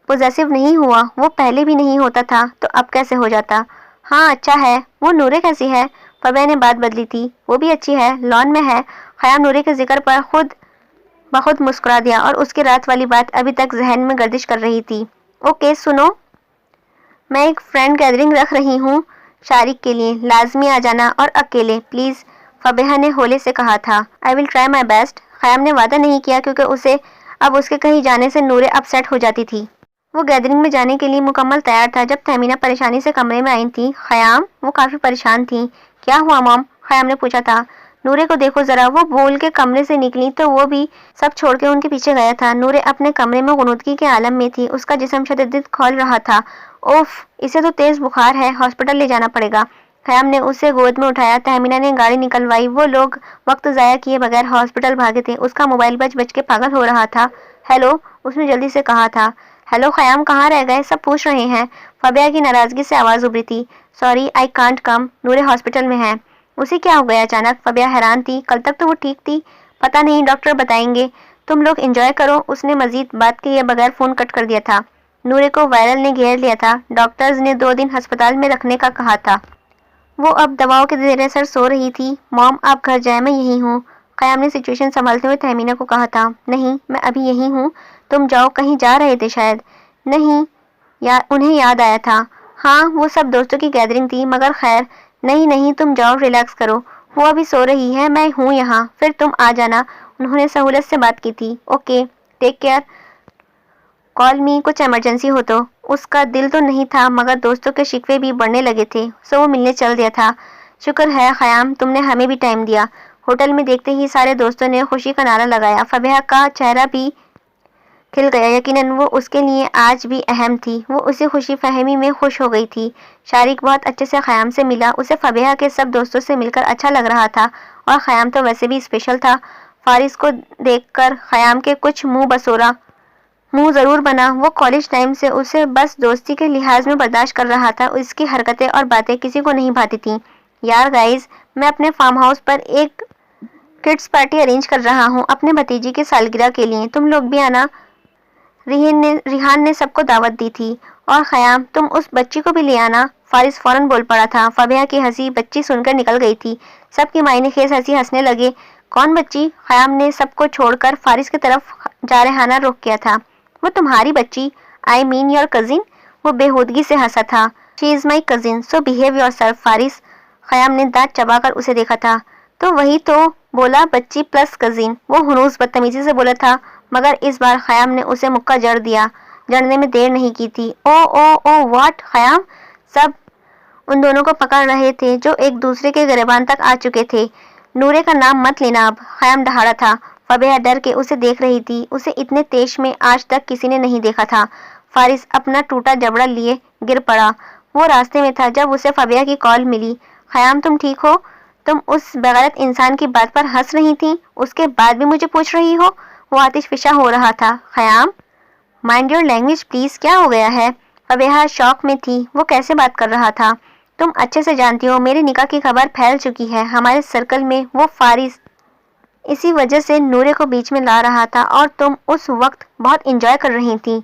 पोजेसिव नहीं हुआ। वो पहले भी नहीं होता था तो अब कैसे हो जाता? हाँ अच्छा है। वो नूरे कैसी है? फबिया ने बात बदली थी। वो भी अच्छी है, लॉन में है। खयाम नूरे के जिक्र पर खुद बहुत मुस्कुरा दिया और उसकी रात वाली बात अभी तक जहन में गर्दिश कर रही थी। ओके सुनो, मैं एक फ्रेंड गैदरिंग रख रही हूँ शारिक के लिए, लाजमी आ जाना और अकेले प्लीज, फबिहा ने होले से कहा था। I will try my best. Khayyam ने वादा नहीं किया क्योंकि उसे अब उसके कहीं जाने से नूरे अपसेट हो जाती थी। वो गैदरिंग में जाने के लिए मुकम्मल तैयार था जब तहमीना परेशानी से कमरे में आई थी। खयाम? वो काफी परेशान थी। क्या हुआ मॉम? खयाम ने पूछा था। नूरे को देखो जरा। वो बोल के कमरे से निकली तो वो भी सब छोड़ के उनके पीछे गया था। नूरे अपने कमरे में गुनूदगी के आलम में थी। उसका जिस्म शदीद खौल रहा था। ओफ, इसे तो तेज बुखार है, हॉस्पिटल ले जाना पड़ेगा। खयाम ने उसे गोद में उठाया। तहमीना ने गाड़ी निकलवाई। वो लोग वक्त ज़ाया किए बगैर हॉस्पिटल भागे थे। उसका मोबाइल बज बज के पागल हो रहा था। हेलो, उसने जल्दी से कहा था। हेलो खयाम, कहाँ रह गए? सब पूछ रहे हैं। फबिया की नाराजगी से आवाज उभरी थी। Sorry I can't come, Noore hospital में है। उसे क्या हो गया अचानक? फबिया हैरान थी। कल तक तो वो ठीक थी। पता नहीं, डॉक्टर बताएंगे। तुम लोग एंजॉय करो। उसने मजीद बात किए बगैर फोन कट कर दिया था। नूरे को वायरल ने घेर लिया था। डॉक्टर्स ने 2 दिन अस्पताल में रखने का कहा था। वो अब दवाओं के जेर असर सो रही थी। मॉम आप घर जाए, मैं यही हूँ। खयाम ने सिचुएशन संभालते हुए तहमीना को कहा था। नहीं, मैं अभी यही हूँ। तुम जाओ, कहीं जा रहे थे शायद। नहीं, उन्हें याद आया था। हाँ, वो सब दोस्तों की गैदरिंग थी, मगर खैर। नहीं, तुम जाओ, रिलैक्स करो। वो अभी सो रही है, मैं हूँ यहाँ, फिर तुम आ जाना। उन्होंने सहूलत से बात की थी। Okay, take care, call me कुछ इमरजेंसी हो तो। उसका दिल तो नहीं था मगर दोस्तों के शिकवे भी बढ़ने लगे थे, सो वो मिलने चल दिया था। शुक्र है खयाम, तुमने हमें भी टाइम दिया। होटल में देखते ही सारे दोस्तों ने खुशी का नारा लगाया। फबिहा का चेहरा भी खिल गया। यकीनन वो उसके लिए आज भी अहम थी। वो उसी खुशी फहमी में खुश हो गई थी। शारिक बहुत अच्छे से खयाम से मिला। उसे फबिहा के सब दोस्तों से मिलकर अच्छा लग रहा था और खयाम तो वैसे भी स्पेशल था। फारिस को देखकर खयाम के कुछ मुंह जरूर बना। वो कॉलेज टाइम से उसे बस दोस्ती के लिहाज में बर्दाश्त कर रहा था। उसकी हरकतें और बातें किसी को नहीं भाती थी। यार गाइज, मैं अपने फार्म हाउस पर एक किड्स पार्टी अरेंज कर रहा हूँ अपने भतीजी की सालगिरह के लिए, तुम लोग भी आना। रिहान ने सबको दावत दी थी। और खयाम, तुम उस बच्ची को भी ले आना। फारिस फौरन बोल पड़ा था। फबिहा की हंसी बच्ची सुनकर निकल गई थी। सबकी मायने खेज हंसी हंसने लगे। کون بچی؟ خیام نے سب کو چھوڑ کر فارس کی طرف جارحانہ رخ کیا تھا۔ وہ تمہاری بچی؟ I mean your cousin؟ وہ بےہودگی سے ہنسا تھا۔ She is my cousin, so behave yourself فارس۔ خیام نے دانت چبا کر اسے دیکھا تھا۔ تو وہی تو بولا، بچی پلس کزن۔ وہ ہنوز بدتمیزی سے بولا تھا، مگر اس بار خیام نے اسے مکہ جڑ دیا۔ جڑنے میں دیر نہیں کی تھی۔ او او او واٹ خیام؟ سب ان دونوں کو پکڑ رہے تھے جو ایک دوسرے کے گریبان تک آ چکے تھے۔ نورے کا نام مت لینا اب، خیام دہاڑا تھا۔ فبیہا ڈر کے اسے دیکھ رہی تھی۔ اسے اتنے تیش میں آج تک کسی نے نہیں دیکھا تھا۔ فارس اپنا ٹوٹا جبڑا لیے گر پڑا۔ وہ راستے میں تھا جب اسے فبیہا کی کال ملی۔ خیام تم ٹھیک ہو؟ تم اس بغیرت انسان کی بات پر ہنس رہی تھی، اس کے بعد بھی مجھے پوچھ رہی ہو؟ وہ آتش فشاں ہو رہا تھا۔ خیام مائنڈ یور لینگویج پلیز، کیا ہو گیا ہے؟ فبیہا شوق میں تھی۔ وہ کیسے بات کر رہا تھا؟ تم اچھے سے جانتی ہو میرے نکاح کی خبر پھیل چکی ہے ہمارے سرکل میں۔ وہ فارس اسی وجہ سے نورے کو بیچ میں لا رہا تھا اور تم اس وقت بہت انجوائے کر رہی تھی۔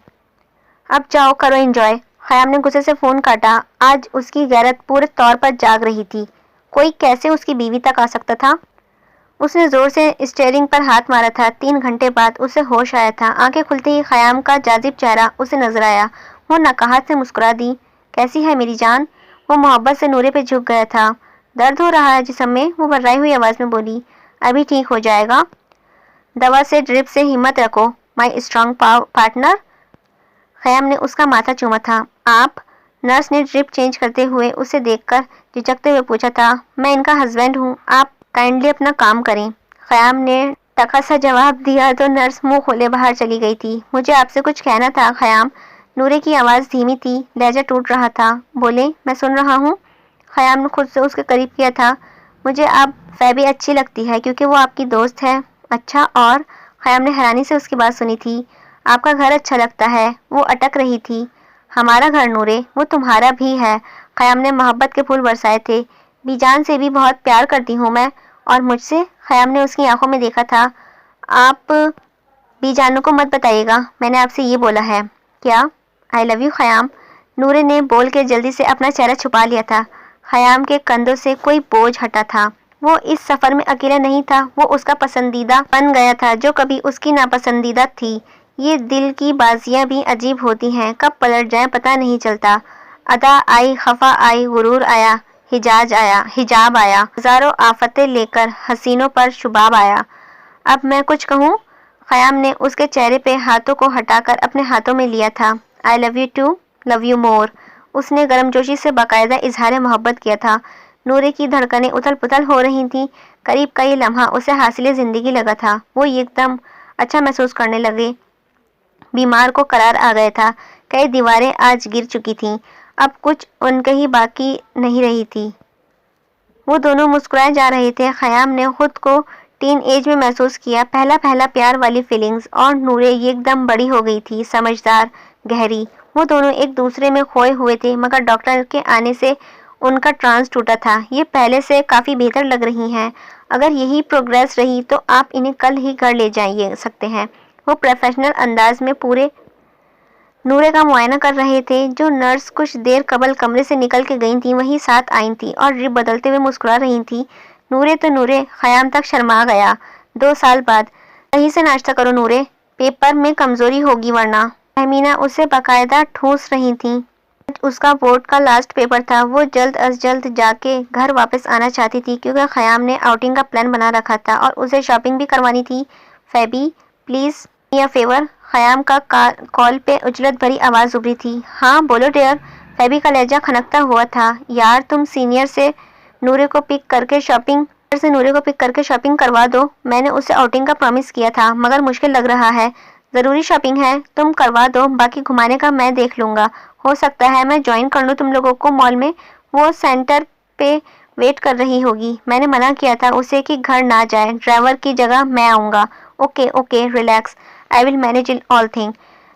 اب جاؤ کرو انجوائے۔ خیام نے غصے سے فون کاٹا۔ آج اس کی غیرت پورے طور پر جاگ رہی تھی۔ کوئی کیسے اس کی بیوی تک آ سکتا تھا؟ اس نے زور سے اسٹیئرنگ پر ہاتھ مارا تھا۔ 3 گھنٹے بعد اسے ہوش آیا تھا۔ آنکھیں کھلتے ہی خیام کا جاذب چہرہ اسے نظر آیا۔ وہ نکہت سے مسکرا دی۔ کیسی ہے میری جان؟ وہ محبت سے نورے پہ جھک گیا تھا۔ درد ہو رہا ہے جسم میں؟ وہ بھرائی ہوئی آواز میں بولی۔ ابھی ٹھیک ہو جائے گا۔ دوا سے ڈرپ سے ہمت رکھو مائی اسٹرانگ پارٹنر۔ خیام نے اس کا ماتھا چوما تھا۔ آپ؟ نرس نے ڈرپ چینج کرتے ہوئے اسے دیکھ کر جھجکتے ہوئے پوچھا تھا۔ میں ان کا ہسبینڈ ہوں، آپ کائنڈلی اپنا کام کریں۔ خیام نے ٹکا سا جواب دیا تو نرس منہ کھولے باہر چلی گئی تھی۔ مجھے آپ سے کچھ کہنا تھا خیام۔ نورے کی آواز دھیمی تھی، لہجہ ٹوٹ رہا تھا۔ بولے، میں سن رہا ہوں۔ خیام نے خود سے اس کے قریب کیا تھا۔ مجھے آپ فیبی اچھی لگتی ہے کیونکہ وہ آپ کی دوست ہے۔ اچھا، اور؟ خیام نے حیرانی سے اس کی بات سنی تھی۔ آپ کا گھر اچھا لگتا ہے۔ وہ اٹک رہی تھی۔ ہمارا گھر نورے، وہ تمہارا بھی ہے۔ خیام نے محبت کے پھول برسائے تھے۔ بی جان سے بھی بہت پیار کرتی ہوں میں، اور مجھ سے؟ خیام نے اس کی آنکھوں میں دیکھا تھا۔ آپ بی جانوں کو مت بتائیے گا، میں نے آپ سے یہ بولا ہے۔ کیا؟ آئی لو یو خیام۔ نورے نے بول کے جلدی سے اپنا چہرہ چھپا لیا تھا۔ خیام کے کندھوں سے کوئی بوجھ ہٹا تھا۔ وہ اس سفر میں اکیلا نہیں تھا، وہ اس کا پسندیدہ بن گیا تھا جو کبھی اس کی ناپسندیدہ تھی۔ یہ دل کی بازیاں بھی عجیب ہوتی ہیں، کب پلٹ جائیں پتہ نہیں چلتا۔ ادا آئی، خفا آئی، غرور آیا، حجاب آیا، ہزاروں آفتیں لے کر حسینوں پر شباب آیا۔ اب میں کچھ کہوں؟ خیام نے اس کے چہرے پہ ہاتھوں کو ہٹا کر اپنے ہاتھوں میں لیا تھا۔ I love you too, love you more. اس نے گرم جوشی سے باقاعدہ اظہار محبت کیا تھا۔ نورے کی دھڑکنیں اتھل پتھل ہو رہی تھیں۔ قریب کا یہ لمحہ اسے حاصل زندگی لگا تھا۔ وہ ایک دم اچھا محسوس کرنے لگے۔ بیمار کو قرار آ گیا تھا۔ کئی دیواریں آج گر چکی تھیں، اب کچھ ان کہیں باقی نہیں رہی تھی۔ وہ دونوں مسکرائے جا رہے تھے۔ خیام نے خود کو ٹین ایج میں محسوس کیا، پہلا پیار والی فیلنگز، اور نورے ایک دم بڑی ہو گئی تھی، سمجھدار، گہری۔ وہ دونوں ایک دوسرے میں کھوئے ہوئے تھے، مگر ڈاکٹر کے آنے سے ان کا ٹرانس ٹوٹا تھا۔ یہ پہلے سے کافی بہتر لگ رہی ہیں۔ اگر یہی پروگریس رہی تو آپ انہیں کل ہی گھر لے جائیں سکتے ہیں۔ وہ پروفیشنل انداز میں پورے نورے کا معائنہ کر رہے تھے۔ جو نرس کچھ دیر قبل کمرے سے نکل کے گئی تھیں وہی ساتھ آئی تھیں اور ڈرپ بدلتے ہوئے مسکرا رہی تھیں۔ نورے تو نورے، خیام تک شرما گیا۔ 2 سال بعد۔ صحیح سے ناشتہ کرو نورے، پیپر میں کمزوری ہوگی ورنہ۔ فہمینہ اسے باقاعدہ ٹھوس رہی تھیں۔ اس کا بورڈ کا لاسٹ پیپر تھا۔ وہ جلد از جلد جا کے گھر واپس آنا چاہتی تھی کیونکہ خیام نے آؤٹنگ کا پلان بنا رکھا تھا اور اسے شاپنگ بھی کروانی تھی۔ فیبی پلیز می اے فیور۔ خیام کا کال پہ عجلت بھری آواز ابھری تھی۔ ہاں بولو ڈیئر۔ فیبی کا لہجہ کھنکتا ہوا تھا۔ یار تم سینئر سے نورے کو پک کر کے شاپنگ کروا دو۔ میں نے اسے آؤٹنگ کا پرومس کیا تھا مگر مشکل لگ رہا ہے۔ ضروری شاپنگ ہے، تم کروا دو، باقی گھمانے کا میں دیکھ لوں گا۔ ہو سکتا ہے میں جوائن کر لوں تم لوگوں کو مال میں۔ وہ سینٹر پہ ویٹ کر رہی ہوگی۔ میں نے منع کیا تھا اسے کہ گھر نہ جائے، ڈرائیور کی جگہ میں آؤں گا۔ اوکے ریلیکس، آئی ول مینیج آل تھنگ۔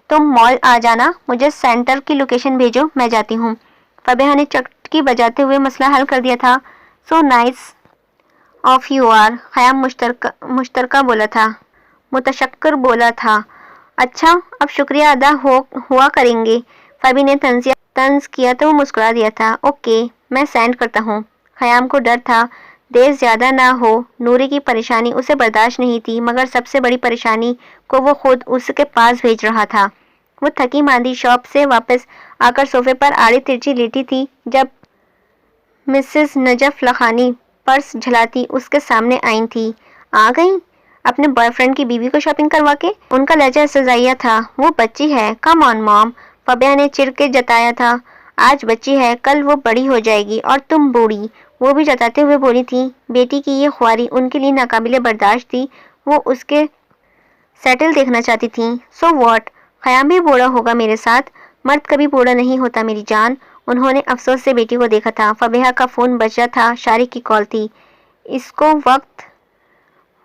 تم مال آ جانا، مجھے سینٹر کی لوکیشن بھیجو، میں جاتی ہوں۔ فبیہا نے چٹکی بجاتے ہوئے مسئلہ حل کر دیا تھا۔ So nice of you are. Khayyam مشترکہ بولا تھا، متشکر بولا تھا۔ اچھا، اب شکریہ ادا ہوا کریں گے۔ فیبی نے طنز کیا تو وہ مسکرا دیا تھا۔ اوکے، میں سینڈ کرتا ہوں۔ خیام کو ڈر تھا دیر زیادہ نہ ہو۔ نورے کی پریشانی اسے برداشت نہیں تھی، مگر سب سے بڑی پریشانی کو وہ خود اس کے پاس بھیج رہا تھا۔ وہ تھکی ماندی شاپ سے واپس آ کر صوفے پر آڑی ترچھی لیٹی تھی جب مسز نجف لخانی پرس جھلاتی اس کے سامنے آئی تھی۔ آ گئیں اپنے بوائے فرینڈ کی بیوی کو شاپنگ کروا کے؟ ان کا لہجہ سزائیہ تھا۔ وہ بچی ہے، کم آن مام، فبیہا نے چڑ کے جتایا تھا۔ آج بچی ہے، کل وہ بڑی ہو جائے گی اور تم بوڑھی، وہ بھی جتاتے ہوئے بولی تھی۔ بیٹی کی یہ خواری ان کے لیے ناقابل برداشت تھی۔ وہ اس کے سیٹل دیکھنا چاہتی تھیں۔ سو واٹ، خیام بھی بوڑھا ہوگا میرے ساتھ؟ مرد کبھی بوڑھا نہیں ہوتا میری جان۔ انہوں نے افسوس سے بیٹی کو دیکھا تھا۔ فبیہا کا فون بجا تھا، شارق کی کال تھی۔ اس کو وقت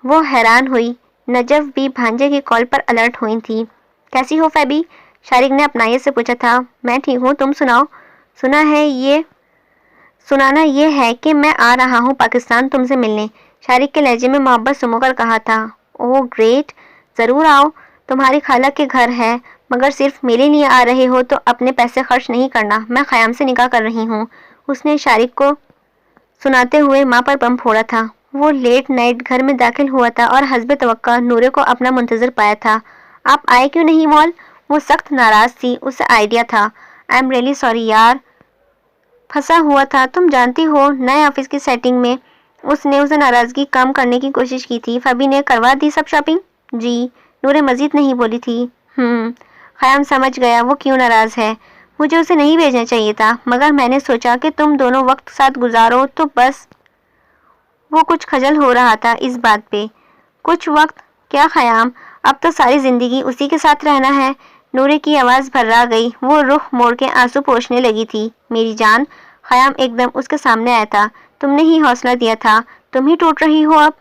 وہ حیران ہوئی۔ نجف بھی بھانجے کی کال پر الرٹ ہوئی تھی۔ کیسی ہو فیبی؟ شارق نے اپنائیت سے پوچھا تھا۔ میں ٹھیک ہوں، تم سناؤ؟ سنانا یہ ہے کہ میں آ رہا ہوں پاکستان تم سے ملنے، شارق کے لہجے میں محبت سمو کر کہا تھا۔ اوہ گریٹ، ضرور آؤ، تمہاری خالہ کے گھر ہے، مگر صرف میرے لیے آ رہے ہو تو اپنے پیسے خرچ نہیں کرنا، میں خیام سے نکاح کر رہی ہوں۔ اس نے شارق کو سناتے ہوئے ماں پر بم پھوڑا تھا۔ وہ لیٹ نائٹ گھر میں داخل ہوا تھا اور حسب توقع نورے کو اپنا منتظر پایا تھا۔ آپ آئے کیوں نہیں مال؟ وہ سخت ناراض تھی، اسے آئیڈیا تھا۔ آئی ایم ریئلی سوری یار، پھنسا ہوا تھا، تم جانتی ہو نئے آفس کی سیٹنگ میں۔ اس نے اسے ناراضگی کم کرنے کی کوشش کی تھی۔ فبی نے کروا دی سب شاپنگ؟ جی، نورے مزید نہیں بولی تھی۔ خیام سمجھ گیا وہ کیوں ناراض ہے۔ مجھے اسے نہیں بھیجنا چاہیے تھا، مگر میں نے سوچا کہ تم دونوں وقت ساتھ گزارو تو بس۔ وہ کچھ خجل ہو رہا تھا اس بات پہ۔ کچھ وقت کیا خیام، اب تو ساری زندگی اسی کے ساتھ رہنا ہے۔ نورے کی آواز بھرا گئی، وہ رخ موڑ کے آنسو پوچھنے لگی تھی۔ میری جان، خیام ایک دم اس کے سامنے آیا تھا۔ تم نے ہی حوصلہ دیا تھا، تم ہی ٹوٹ رہی ہو اب۔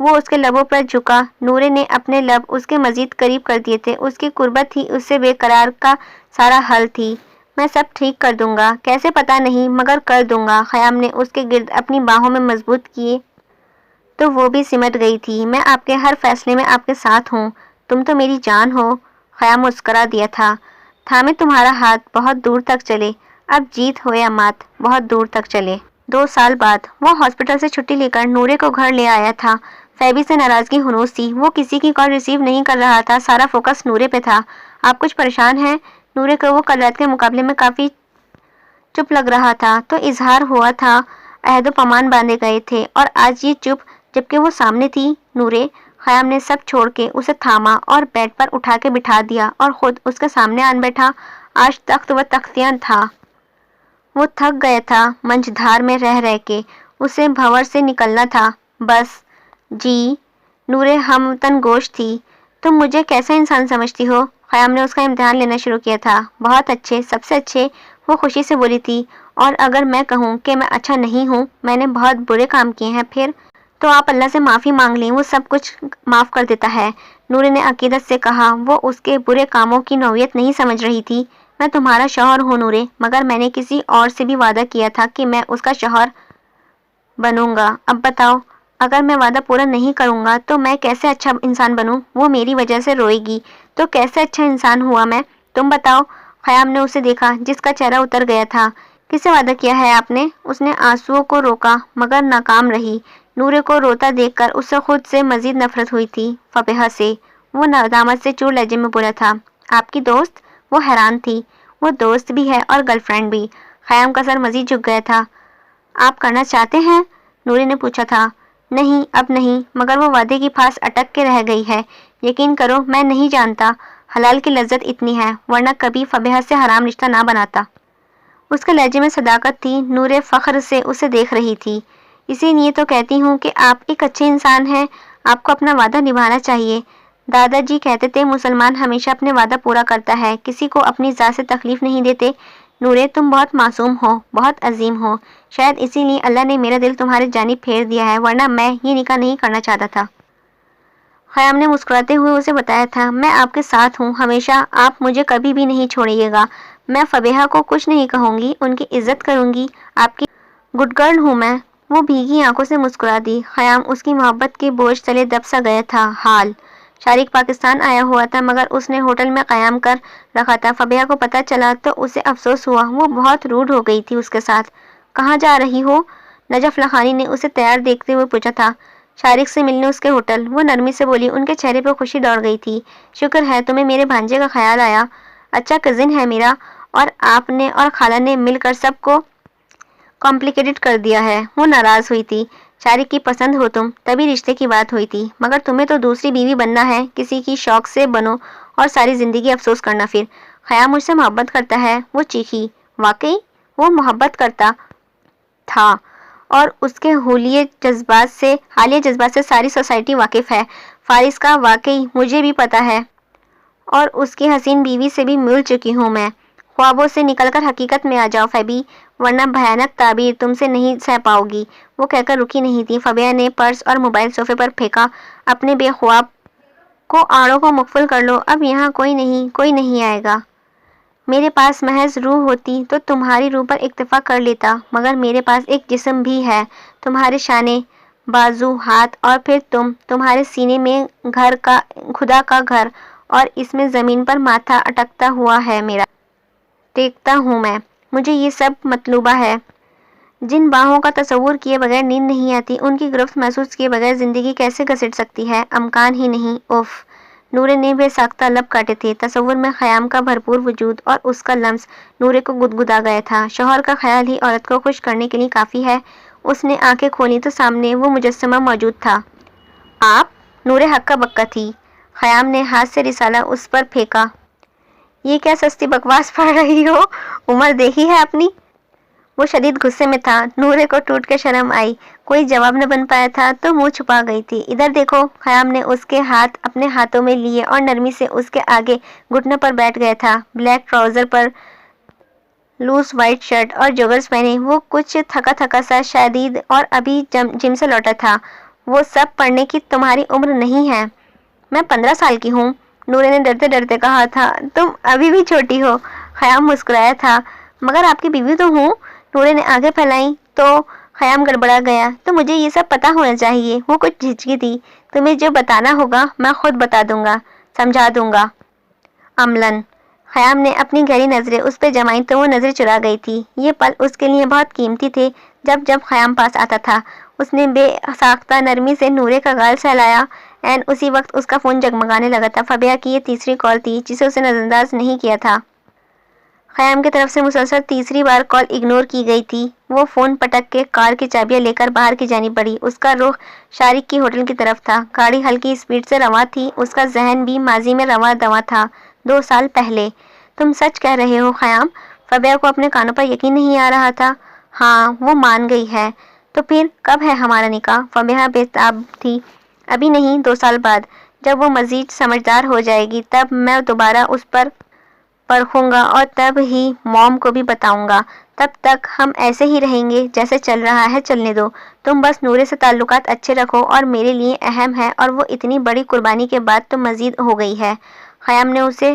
وہ اس کے لبوں پر جھکا۔ نورے نے اپنے لب اس کے مزید قریب کر دیے تھے۔ اس کی قربت ہی اس سے بے قرار کا سارا حل تھی۔ میں سب ٹھیک کر دوں گا، کیسے پتا نہیں، مگر کر دوں گا۔ خیام نے اس کے گرد اپنی باہوں میں مضبوط کیے تو وہ بھی سمٹ گئی تھی۔ میں آپ کے ہر فیصلے میں آپ کے ساتھ ہوں، تم تو میری جان ہو۔ خیام مسکرا دیا تھا۔ تھامے تمہارا ہاتھ بہت دور تک چلے، اب جیت ہو یا مات، بہت دور تک چلے۔ 2 سال بعد وہ ہاسپٹل سے چھٹی لے کر نورے کو گھر لے آیا تھا۔ فیبی سے ناراضگی ہنوز تھی، وہ کسی کی کال ریسیو نہیں کر رہا تھا، سارا فوکس نورے پہ تھا۔ آپ کچھ پریشان ہیں؟ نورے کو وہ کل رات کے مقابلے میں کافی چپ لگ رہا تھا، تو اظہار ہوا تھا عہد و پیمان باندھے گئے تھے اور آج یہ چپ، جبکہ وہ سامنے تھی۔ نورے، خیام نے سب چھوڑ کے اسے تھاما اور بیڈ پر اٹھا کے بٹھا دیا اور خود اس کے سامنے آن بیٹھا۔ آج تخت و تختیاں تھا۔ وہ تھک گیا تھا منجھ دھار میں رہ کے، اسے بھنور سے نکلنا تھا بس۔ جی، نورے ہم تن گوشت تھی۔ تم مجھے کیسا انسان سمجھتی ہو؟ خیام نے اس کا امتحان لینا شروع کیا تھا۔ بہت اچھے، سب سے اچھے، وہ خوشی سے بولی تھی۔ اور اگر میں کہوں کہ میں اچھا نہیں ہوں، میں نے بہت برے کام کیے ہیں، پھر تو آپ اللہ سے معافی مانگ لیں، وہ سب کچھ معاف کر دیتا ہے۔ نورے نے عقیدت سے کہا۔ وہ اس کے برے کاموں کی نوعیت نہیں سمجھ رہی تھی۔ میں تمہارا شوہر ہوں نورے، مگر میں نے کسی اور سے بھی وعدہ کیا تھا کہ میں اس کا شوہر بنوں گا۔ اب بتاؤ، اگر میں وعدہ پورا نہیں کروں گا تو میں کیسے اچھا انسان بنوں؟ وہ میری وجہ سے روئے گی تو کیسے اچھا انسان ہوا میں؟ تم بتاؤ۔ خیام نے اسے دیکھا جس کا چہرہ اتر گیا تھا۔ کس سے وعدہ کیا ہے آپ نے؟ اس نے آنسوؤں کو روکا مگر ناکام رہی۔ نورے کو روتا دیکھ کر اسے خود سے مزید نفرت ہوئی تھی، فبیہا سے۔ وہ ندامت سے چور لہجے میں بولا تھا۔ آپ کی دوست؟ وہ حیران تھی۔ وہ دوست بھی ہے اور گرل فرینڈ بھی۔ خیام کا سر مزید جھک گیا تھا۔ آپ کرنا چاہتے ہیں؟ نورے نے پوچھا تھا۔ نہیں، اب نہیں، مگر وہ وعدے کی پھانس اٹک کے رہ گئی ہے۔ یقین کرو میں نہیں جانتا حلال کی لذت اتنی ہے، ورنہ کبھی فبیہا سے حرام رشتہ نہ بناتا۔ اس کے لہجے میں صداقت تھی۔ نورے فخر سے اسے دیکھ رہی تھی۔ اسی لیے تو کہتی ہوں کہ آپ ایک اچھے انسان ہیں، آپ کو اپنا وعدہ نبھانا چاہیے۔ دادا جی کہتے تھے مسلمان ہمیشہ اپنے وعدہ پورا کرتا ہے، کسی کو اپنی ذات سے تکلیف نہیں دیتے۔ نورے، تم بہت معصوم ہو، بہت عظیم ہو، شاید اسی لیے اللہ نے میرا دل تمہاری جانب پھیر دیا ہے، ورنہ میں یہ نکاح نہیں کرنا چاہتا تھا۔ خیام نے مسکراتے ہوئے اسے بتایا تھا۔ میں آپ کے ساتھ ہوں ہمیشہ، آپ مجھے کبھی بھی نہیں چھوڑیے گا۔ میں فبیہا کو کچھ نہیں کہوں گی، ان کی عزت کروں گی، آپ کی گڈ گرل ہوں میں۔ وہ بھیگی آنکھوں سے مسکرا دی۔ خیام اس کی محبت کے بوجھ تلے دب سا گیا تھا۔ حال شارق پاکستان آیا ہوا تھا، مگر اس نے ہوٹل میں قیام کر رکھا تھا۔ فبیہا کو پتہ چلا تو اسے افسوس ہوا، وہ بہت روڈ ہو گئی تھی اس کے ساتھ۔ کہاں جا رہی ہو؟ نجف لخانی نے اسے تیار دیکھتے ہوئے پوچھا تھا۔ شارق سے ملنے اس کے ہوٹل، وہ نرمی سے بولی۔ ان کے چہرے پہ خوشی دوڑ گئی تھی۔ شکر ہے تمہیں میرے بھانجے کا خیال آیا، اچھا کزن ہے میرا، اور آپ نے اور خالہ نے مل کر سب کو کمپلیکیٹڈ کر دیا ہے۔ وہ ناراض ہوئی تھی۔ شارق کی پسند ہو تم، تبھی رشتے کی بات ہوئی تھی، مگر تمہیں تو دوسری بیوی بننا ہے، کسی کی شوق سے بنو اور ساری زندگی افسوس کرنا پھر۔ خیام مجھ سے محبت کرتا ہے، وہ چیخی۔ واقعی وہ محبت کرتا تھا اور اس کے حالیہ جذبات سے ساری سوسائٹی واقف ہے۔ فارس کا واقعی مجھے بھی پتا ہے، اور اس کی حسین بیوی سے بھی مل چکی ہوں میں۔ خوابوں سے نکل کر حقیقت میں آ جاؤ فیبی، ورنہ بھیانک تعبیر تم سے نہیں سہ پاؤ گی۔ وہ کہہ کر رکی نہیں تھی۔ فبیہا نے پرس اور موبائل صوفے پر پھینکا۔ اپنے بے خواب کو آڑوں کو مقفل کر لو، اب یہاں کوئی نہیں آئے گا۔ میرے پاس محض روح ہوتی تو تمہاری روح پر اکتفا کر لیتا، مگر میرے پاس ایک جسم بھی ہے، تمہارے شانے، بازو، ہاتھ، اور پھر تمہارے سینے میں خدا کا گھر، اور اس میں زمین پر ماتھا اٹکتا ہوا ہے میرا۔ دیکھتا ہوں میں، مجھے یہ سب مطلوبہ ہے۔ جن باہوں کا تصور کیے بغیر نیند نہیں آتی، ان کی گرفت محسوس کیے بغیر زندگی کیسے گھسٹ سکتی ہے؟ امکان ہی نہیں۔ اف! نورے نے بے ساختہ لب کاٹے تھے۔ تصور میں خیام کا بھرپور وجود اور اس کا لمس نورے کو گدگدا گیا تھا۔ شوہر کا خیال ہی عورت کو خوش کرنے کے لیے کافی ہے۔ اس نے آنکھیں کھولی تو سامنے وہ مجسمہ موجود تھا۔ آپ؟ نورے ہکا بکا تھی۔ خیام نے ہاتھ سے رسالہ اس پر پھینکا۔ یہ کیا سستی بکواس پڑھ رہی ہو؟ عمر دیکھی ہے اپنی؟ وہ شدید غصے میں تھا۔ نورے کو ٹوٹ کے شرم آئی۔ کوئی جواب نہ بن پایا تھا تو منہ چھپا گئی تھی۔ ادھر دیکھو۔ خیام نے اس کے ہاتھ اپنے ہاتھوں میں لیے اور نرمی سے اس کے آگے گھٹنوں پر بیٹھ گیا تھا۔ بلیک ٹراؤزر پر لوز وائٹ شرٹ اور جوگرز پہنے، وہ کچھ تھکا سا شدید، اور ابھی جم سے لوٹا تھا۔ وہ سب پڑھنے کی تمہاری عمر نہیں ہے۔ میں 15 سال کی ہوں، نورے نے ڈرتے ڈرتے کہا تھا۔ تم ابھی بھی چھوٹی ہو، خیام مسکرایا تھا۔ مگر آپ کی بیوی تو ہوں، نورے نے آنکھیں پھیلائیں تو خیام گڑبڑا گیا۔ تو مجھے یہ سب پتا ہونا چاہیے۔ وہ کچھ جھجکی تھی۔ تمہیں جو بتانا ہوگا میں خود بتا دوں گا، سمجھا دوں گا۔ عملاً خیام نے اپنی گہری نظریں اس پہ جمائیں تو وہ نظریں چرا گئی تھی۔ یہ پل اس کے لیے بہت قیمتی تھے۔ جب خیام پاس آتا تھا، اس نے بے ساختہ نرمی سے نورے کا گال سہلایا۔ عین اسی وقت اس کا فون جگمگانے لگا تھا۔ فبیہا کی یہ تیسری کال تھی جسے اسے نظر انداز نہیں کیا تھا۔ خیام کی طرف سے مسلسل تیسری بار کال اگنور کی گئی تھی۔ وہ فون پٹک کے کار کی چابیاں لے کر باہر کی جانب بڑھی۔ اس کا رخ شارق کی ہوٹل کی طرف تھا۔ گاڑی ہلکی اسپیڈ سے رواں تھی۔ اس کا ذہن بھی ماضی میں رواں دواں تھا، 2 سال پہلے۔ تم سچ کہہ رہے ہو خیام؟ فبیہا کو اپنے کانوں پر یقین نہیں آ رہا تھا۔ ہاں، وہ مان گئی ہے۔ تو پھر کب ہے ہمارا نکاح؟ فبیہا بے تاب تھی۔ ابھی نہیں، 2 سال بعد، جب وہ مزید سمجھدار ہو جائے گی، تب میں دوبارہ اس پر پرکھوں گا اور تب ہی موم کو بھی بتاؤں گا۔ تب تک ہم ایسے ہی رہیں گے، جیسے چل رہا ہے چلنے دو۔ تم بس نورے سے تعلقات اچھے رکھو، اور میرے لیے اہم ہے، اور وہ اتنی بڑی قربانی کے بعد تو مزید ہو گئی ہے۔ خیام نے اسے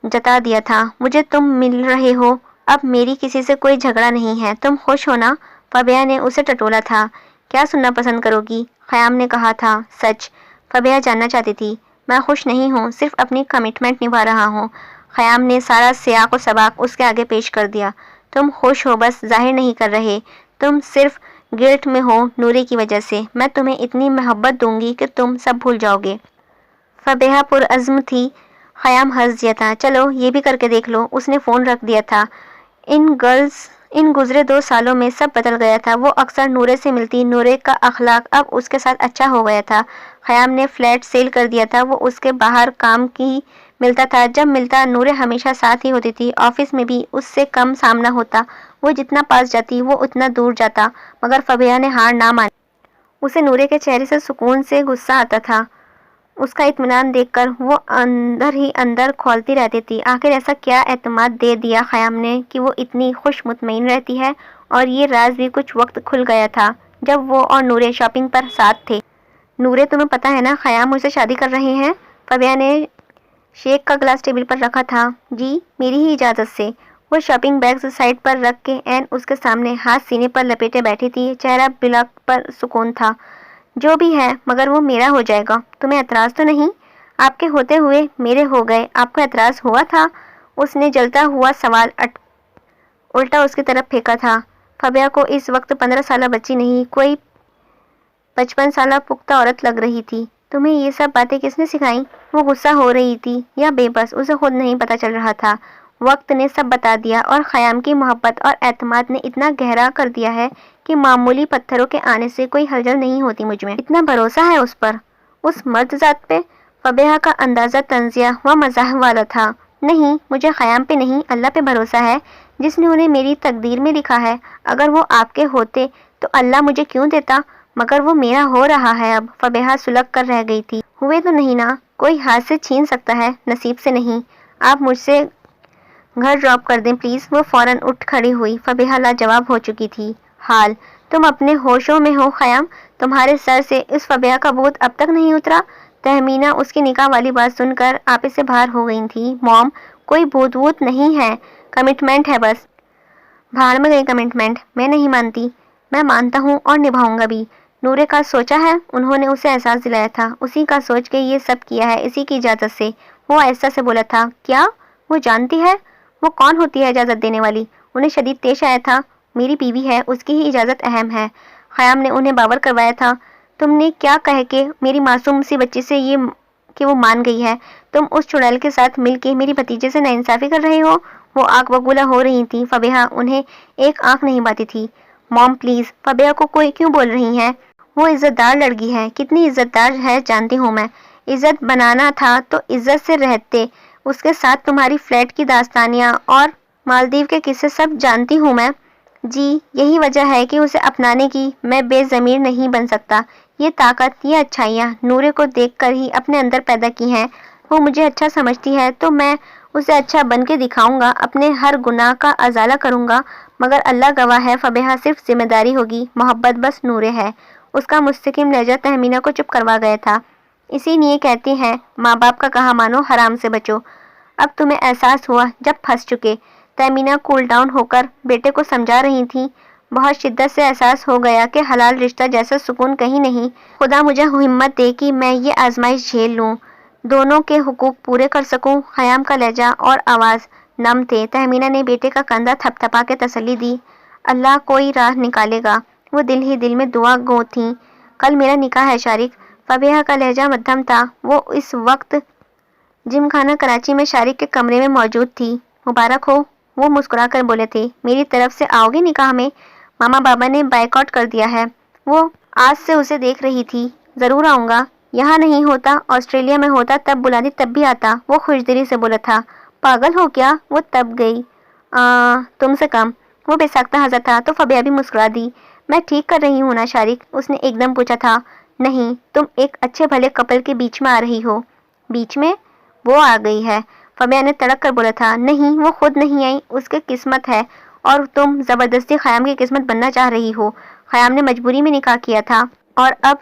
جتا دیا تھا۔ مجھے تم مل رہے ہو، اب میری کسی سے کوئی جھگڑا نہیں ہے، تم خوش ہو نا؟ فبیہا نے اسے ٹٹولا تھا۔ کیا سننا پسند کرو گی؟ خیام نے کہا تھا۔ سچ؟ فبیہا جاننا چاہتی تھی۔ میں خوش نہیں ہوں، صرف اپنی کمٹمنٹ نبھا رہا ہوں۔ خیام نے سارا سیاق و سباق اس کے آگے پیش کر دیا۔ تم خوش ہو، بس ظاہر نہیں کر رہے۔ تم صرف گلٹ میں ہو نورے کی وجہ سے۔ میں تمہیں اتنی محبت دوں گی کہ تم سب بھول جاؤ گے۔ فبیہا پرعزم تھی۔ خیام ہنس دیا تھا۔ چلو یہ بھی کر کے دیکھ لو۔ اس نے فون رکھ دیا تھا۔ ان گزرے 2 سالوں میں سب بدل گیا تھا۔ وہ اکثر نورے سے ملتی۔ نورے کا اخلاق اب اس کے ساتھ اچھا ہو گیا تھا۔ خیام نے فلیٹ سیل کر دیا تھا۔ وہ اس کے باہر کام کی ملتا تھا۔ جب ملتا، نورے ہمیشہ ساتھ ہی ہوتی تھی۔ آفس میں بھی اس سے کم سامنا ہوتا۔ وہ جتنا پاس جاتی وہ اتنا دور جاتا، مگر فبیہا نے ہار نہ مانی۔ اسے نورے کے چہرے سے سکون سے غصہ آتا تھا۔ اس کا اطمینان دیکھ کر وہ اندر ہی اندر کھولتی رہتی تھی۔ آخر ایسا کیا اعتماد دے دیا خیام نے کہ وہ اتنی خوش مطمئن رہتی ہے؟ اور یہ راز بھی کچھ وقت کھل گیا تھا جب وہ اور نورے شاپنگ پر ساتھ تھے۔ نورے، تمہیں پتا ہے نا خیام مجھ سے شادی کر رہے ہیں؟ فبیہا نے شیک کا گلاس ٹیبل پر رکھا تھا۔ جی، میری ہی اجازت سے۔ وہ شاپنگ بیگز سائڈ پر رکھ کے عین اس کے سامنے ہاتھ سینے پر لپیٹے بیٹھی تھی۔ چہرہ بلا پر سکون تھا۔ جو بھی ہے، مگر وہ میرا ہو جائے گا۔ تمہیں اعتراض تو نہیں؟ آپ کے ہوتے ہوئے میرے ہو گئے، آپ کو اعتراض ہوا تھا؟ اس نے جلتا ہوا سوال الٹا اس کی طرف پھینکا تھا۔ फबिहा को इस वक्त 15 साल बच्ची नहीं, कोई 55 साल पुख्ता औरत लग रही थी। तुम्हें ये सब बातें किसने सिखाई? वो गुस्सा हो रही थी या बेबस, उसे खुद नहीं पता चल रहा था। वक्त ने सब बता दिया और ख़याम की मोहब्बत और एतमाद ने इतना गहरा कर दिया है कि मामूली पत्थरों के आने से कोई हलचल नहीं होती मुझ में। इतना भरोसा है उस पर, उस मर्द ज़ात पे। फबिहा का अंदाज़ा तंजिया व मज़ाह वाला था। नहीं, मुझे ख़याम पे नहीं, अल्लाह पे भरोसा है जिसने उन्हें मेरी तकदीर में लिखा है। अगर वो आपके होते तो अल्लाह मुझे क्यों देता, मगर वो मेरा हो रहा है अब। फबिहा सुलग कर रह गई थी। हुए तो नहीं ना, कोई हाथ से छीन सकता है, नसीब से नहीं। आप मुझसे घर ड्रॉप कर दें प्लीज़। वो फौरन उठ खड़ी हुई। फबिहा लाजवाब हो चुकी थी। हाल, तुम अपने होशों में हो ख़याम? तुम्हारे सर से इस फबिहा का भूत अब तक नहीं उतरा? तहमीना उसकी निकाह वाली बात सुनकर आपे से बाहर हो गई थी। मॉम, कोई भूत वूत नहीं है, कमिटमेंट है बस। भाड़ में गई कमिटमेंट, मैं नहीं मानती। मैं मानता हूँ और निभाऊंगा भी। नूरे का सोचा है? उन्होंने उसे एहसास दिलाया था। उसी का सोच के ये सब किया है, इसी की इजाज़त से। वो ऐसा से बोला था। क्या वो जानती है? वो कौन होती है इजाज़त देने वाली? उन्हें शदीद पेश आया था। मेरी बीवी है, उसकी ही इजाज़त अहम है। ख़याम ने उन्हें बावर करवाया था। तुमने क्या कह के मेरी मासूम सी बच्ची से ये कि वो मान गई है? तुम उस चुड़ैल के साथ मिल के मेरी भतीजे से नाइंसाफ़ी कर रहे हो। वो आंख बबूला हो रही थी। फबिहा उन्हें एक आंख नहीं पाती थी। मॉम प्लीज़, फबिहा को कोई क्यों बोल रही हैं? वो इज़्ज़तदार लड़की है, कितनी इज़्ज़तदार है जानती हूँ मैं। इज़्ज़त बनाना था तो इज़्ज़त से रहते। उसके साथ तुम्हारी फ्लैट की दास्तानियाँ और मालदीव के किस्से सब जानती हूँ मैं। जी, यही वजह है कि उसे अपनाने की मैं बेज़मीर नहीं बन सकता। ये ताकत, ये अच्छाइयाँ नूरे को देखकर ही अपने अंदर पैदा की हैं। वो मुझे अच्छा समझती है तो मैं उसे अच्छा बन के दिखाऊंगा, अपने हर गुनाह का अजाला करूंगा। मगर अल्लाह गवाह है, फबिहा सिर्फ जिम्मेदारी होगी, मोहब्बत बस नूरे है। उसका मुस्तकिम लहजा तहमीना को चुप करवा गया था। इसीलिए कहते हैं, माँ बाप का कहा मानो, हराम से बचो। अब तुम्हें एहसास हुआ जब फंस चुके। तहमीना कूल डाउन होकर बेटे को समझा रही थी। बहुत शिद्दत से एहसास हो गया कि हलाल रिश्ता जैसा सुकून कहीं नहीं। खुदा मुझे हिम्मत दे कि मैं ये आजमाइश झेल लूँ, दोनों के हुकूक पूरे कर सकूं। ख़याम का लहजा और आवाज़ नम थे। तहमीना ने बेटे का कंधा थपथपा के तसल्ली दी। अल्लाह कोई राह निकालेगा। वो दिल ही दिल में दुआ गो थी। कल मेरा निकाह है शारिक। फबिहा का लहजा मध्यम था। वो इस वक्त जिम खाना कराची में शारिक के कमरे में मौजूद थी। मुबारक हो, वो मुस्कुरा कर बोले थे। मेरी तरफ से आओगे निकाह में? मामा बाबा ने बाइकआउट कर दिया है। वो आज से उसे देख रही थी। ज़रूर आऊँगा। यहाँ नहीं होता, ऑस्ट्रेलिया में होता तब बुलाती, तब भी आता। वो खुशदिली से बोला था। पागल हो क्या? वो तब गई। तुमसे कम। वो बेसाख्ता हंसा था तो फबिहा भी मुस्कुरा दी। मैं ठीक कर रही हूँ ना शारिक? उसने एकदम पूछा था। नहीं, तुम एक अच्छे भले कपल के बीच में आ रही हो। बीच में? वो आ गई है। फबिहा ने तड़क कर बोला था। नहीं, वो खुद नहीं आई, उसकी किस्मत है। और तुम ज़बरदस्ती ख़याम की किस्मत बनना चाह रही हो। ख़याम ने मजबूरी में निकाह किया था और अब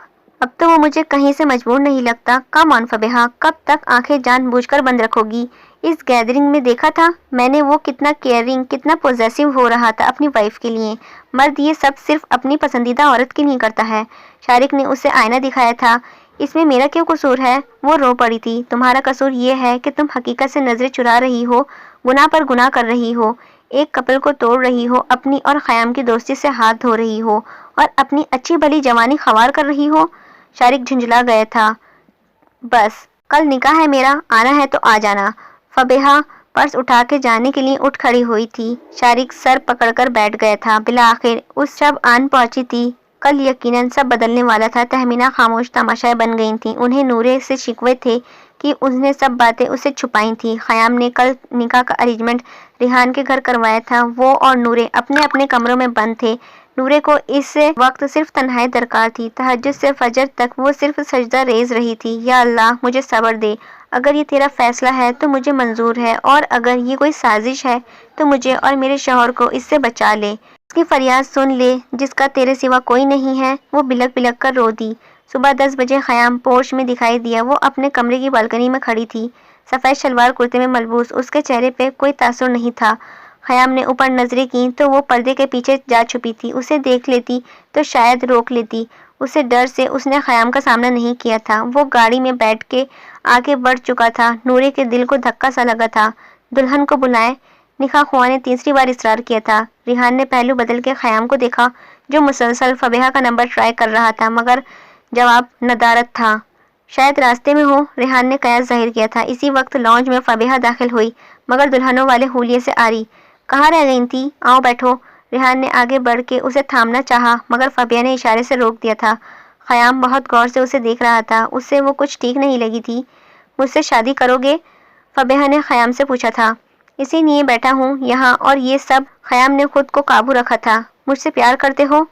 तो वो मुझे कहीं से मजबूर नहीं लगता। कम ऑन फबिहा, कब तक आंखें जानबूझकर बंद रखोगी? इस गैदरिंग में देखा था मैंने वो कितना केयरिंग, कितना पॉजेसिव हो रहा था अपनी वाइफ के लिए। मर्द ये सब सिर्फ अपनी पसंदीदा औरत के लिए करता है। शारिक ने उसे आईना दिखाया था। इसमें मेरा क्यों कसूर है? वो रो पड़ी थी। तुम्हारा कसूर ये है कि तुम हकीकत से नजरें चुरा रही हो, गुनाह पर गुनाह कर रही हो, एक कपल को तोड़ रही हो, अपनी और ख़याम की दोस्ती से हाथ धो रही हो और अपनी अच्छी भली जवानी ख़वार कर रही हो। शारिक झुंझला गया था। बस, कल निकाह है मेरा, आना है तो आ जाना। फबिहा पर्स उठा के जाने के लिए उठ खड़ी हुई थी। शारिक सर पकड़कर बैठ गया था। बिला आखिर उस शब आन पहुंची थी। कल यकीनन सब बदलने वाला था। तहमीना खामोश तमाशाएं बन गई थी। उन्हें नूरे से शिकवे थे कि उसने सब बातें उससे छुपाई थी। ख़याम ने कल निकाह का अरेंजमेंट रिहान के घर करवाया था। वो और नूरे अपने अपने कमरों में बंद थे। नूरे को इस वक्त सिर्फ तन्हाई दरकार थी। तहज्जुद से फजर तक वो सिर्फ सजदा रेज रही थी। या अल्लाह, मुझे सब्र दे। अगर ये तेरा फैसला है तो मुझे मंजूर है, और अगर ये कोई साजिश है तो मुझे और मेरे शौहर को इससे बचा ले। उसकी फरियाद सुन ले, जिसका तेरे सिवा कोई नहीं है। वो बिलक बिलक कर रो दी। सुबह 10 बजे ख़याम पोर्च में दिखाई दिया। वो अपने कमरे की बालकनी में खड़ी थी, सफ़ेद शलवार कुर्ते में मलबूस। उसके चेहरे पे कोई तासुर नहीं था। ख़याम ने ऊपर नजरें की तो वो पर्दे के पीछे जा छुपी थी। उसे देख लेती तो शायद रोक लेती। उसे डर से उसने ख़याम का सामना नहीं किया था। वो गाड़ी में बैठ के आगे बढ़ चुका था। नूरे के दिल को धक्का सा लगा था। दुल्हन को बुलाए, نکاح خواہ نے تیسری بار اصرار کیا تھا۔ ریحان نے پہلو بدل کے خیام کو دیکھا جو مسلسل فبیہہ کا نمبر ٹرائی کر رہا تھا مگر جواب ندارت تھا۔ شاید راستے میں ہو، ریحان نے قیاس ظاہر کیا تھا۔ اسی وقت لانج میں فبیہہ داخل ہوئی مگر دلہنوں والے ہولیے سے آ رہی۔ کہاں رہ گئی تھی؟ آؤ بیٹھو۔ ریحان نے آگے بڑھ کے اسے تھامنا چاہا مگر فبیہہ نے اشارے سے روک دیا تھا۔ خیام بہت غور سے اسے دیکھ رہا تھا، اسے وہ کچھ ٹھیک نہیں لگی تھی۔ مجھ سے شادی کرو گے؟ فبیہہ نے خیام سے پوچھا تھا۔ اسی لیے بیٹھا ہوں یہاں اور یہ سب۔ خیام نے خود کو قابو رکھا تھا۔ مجھ سے پیار کرتے ہو؟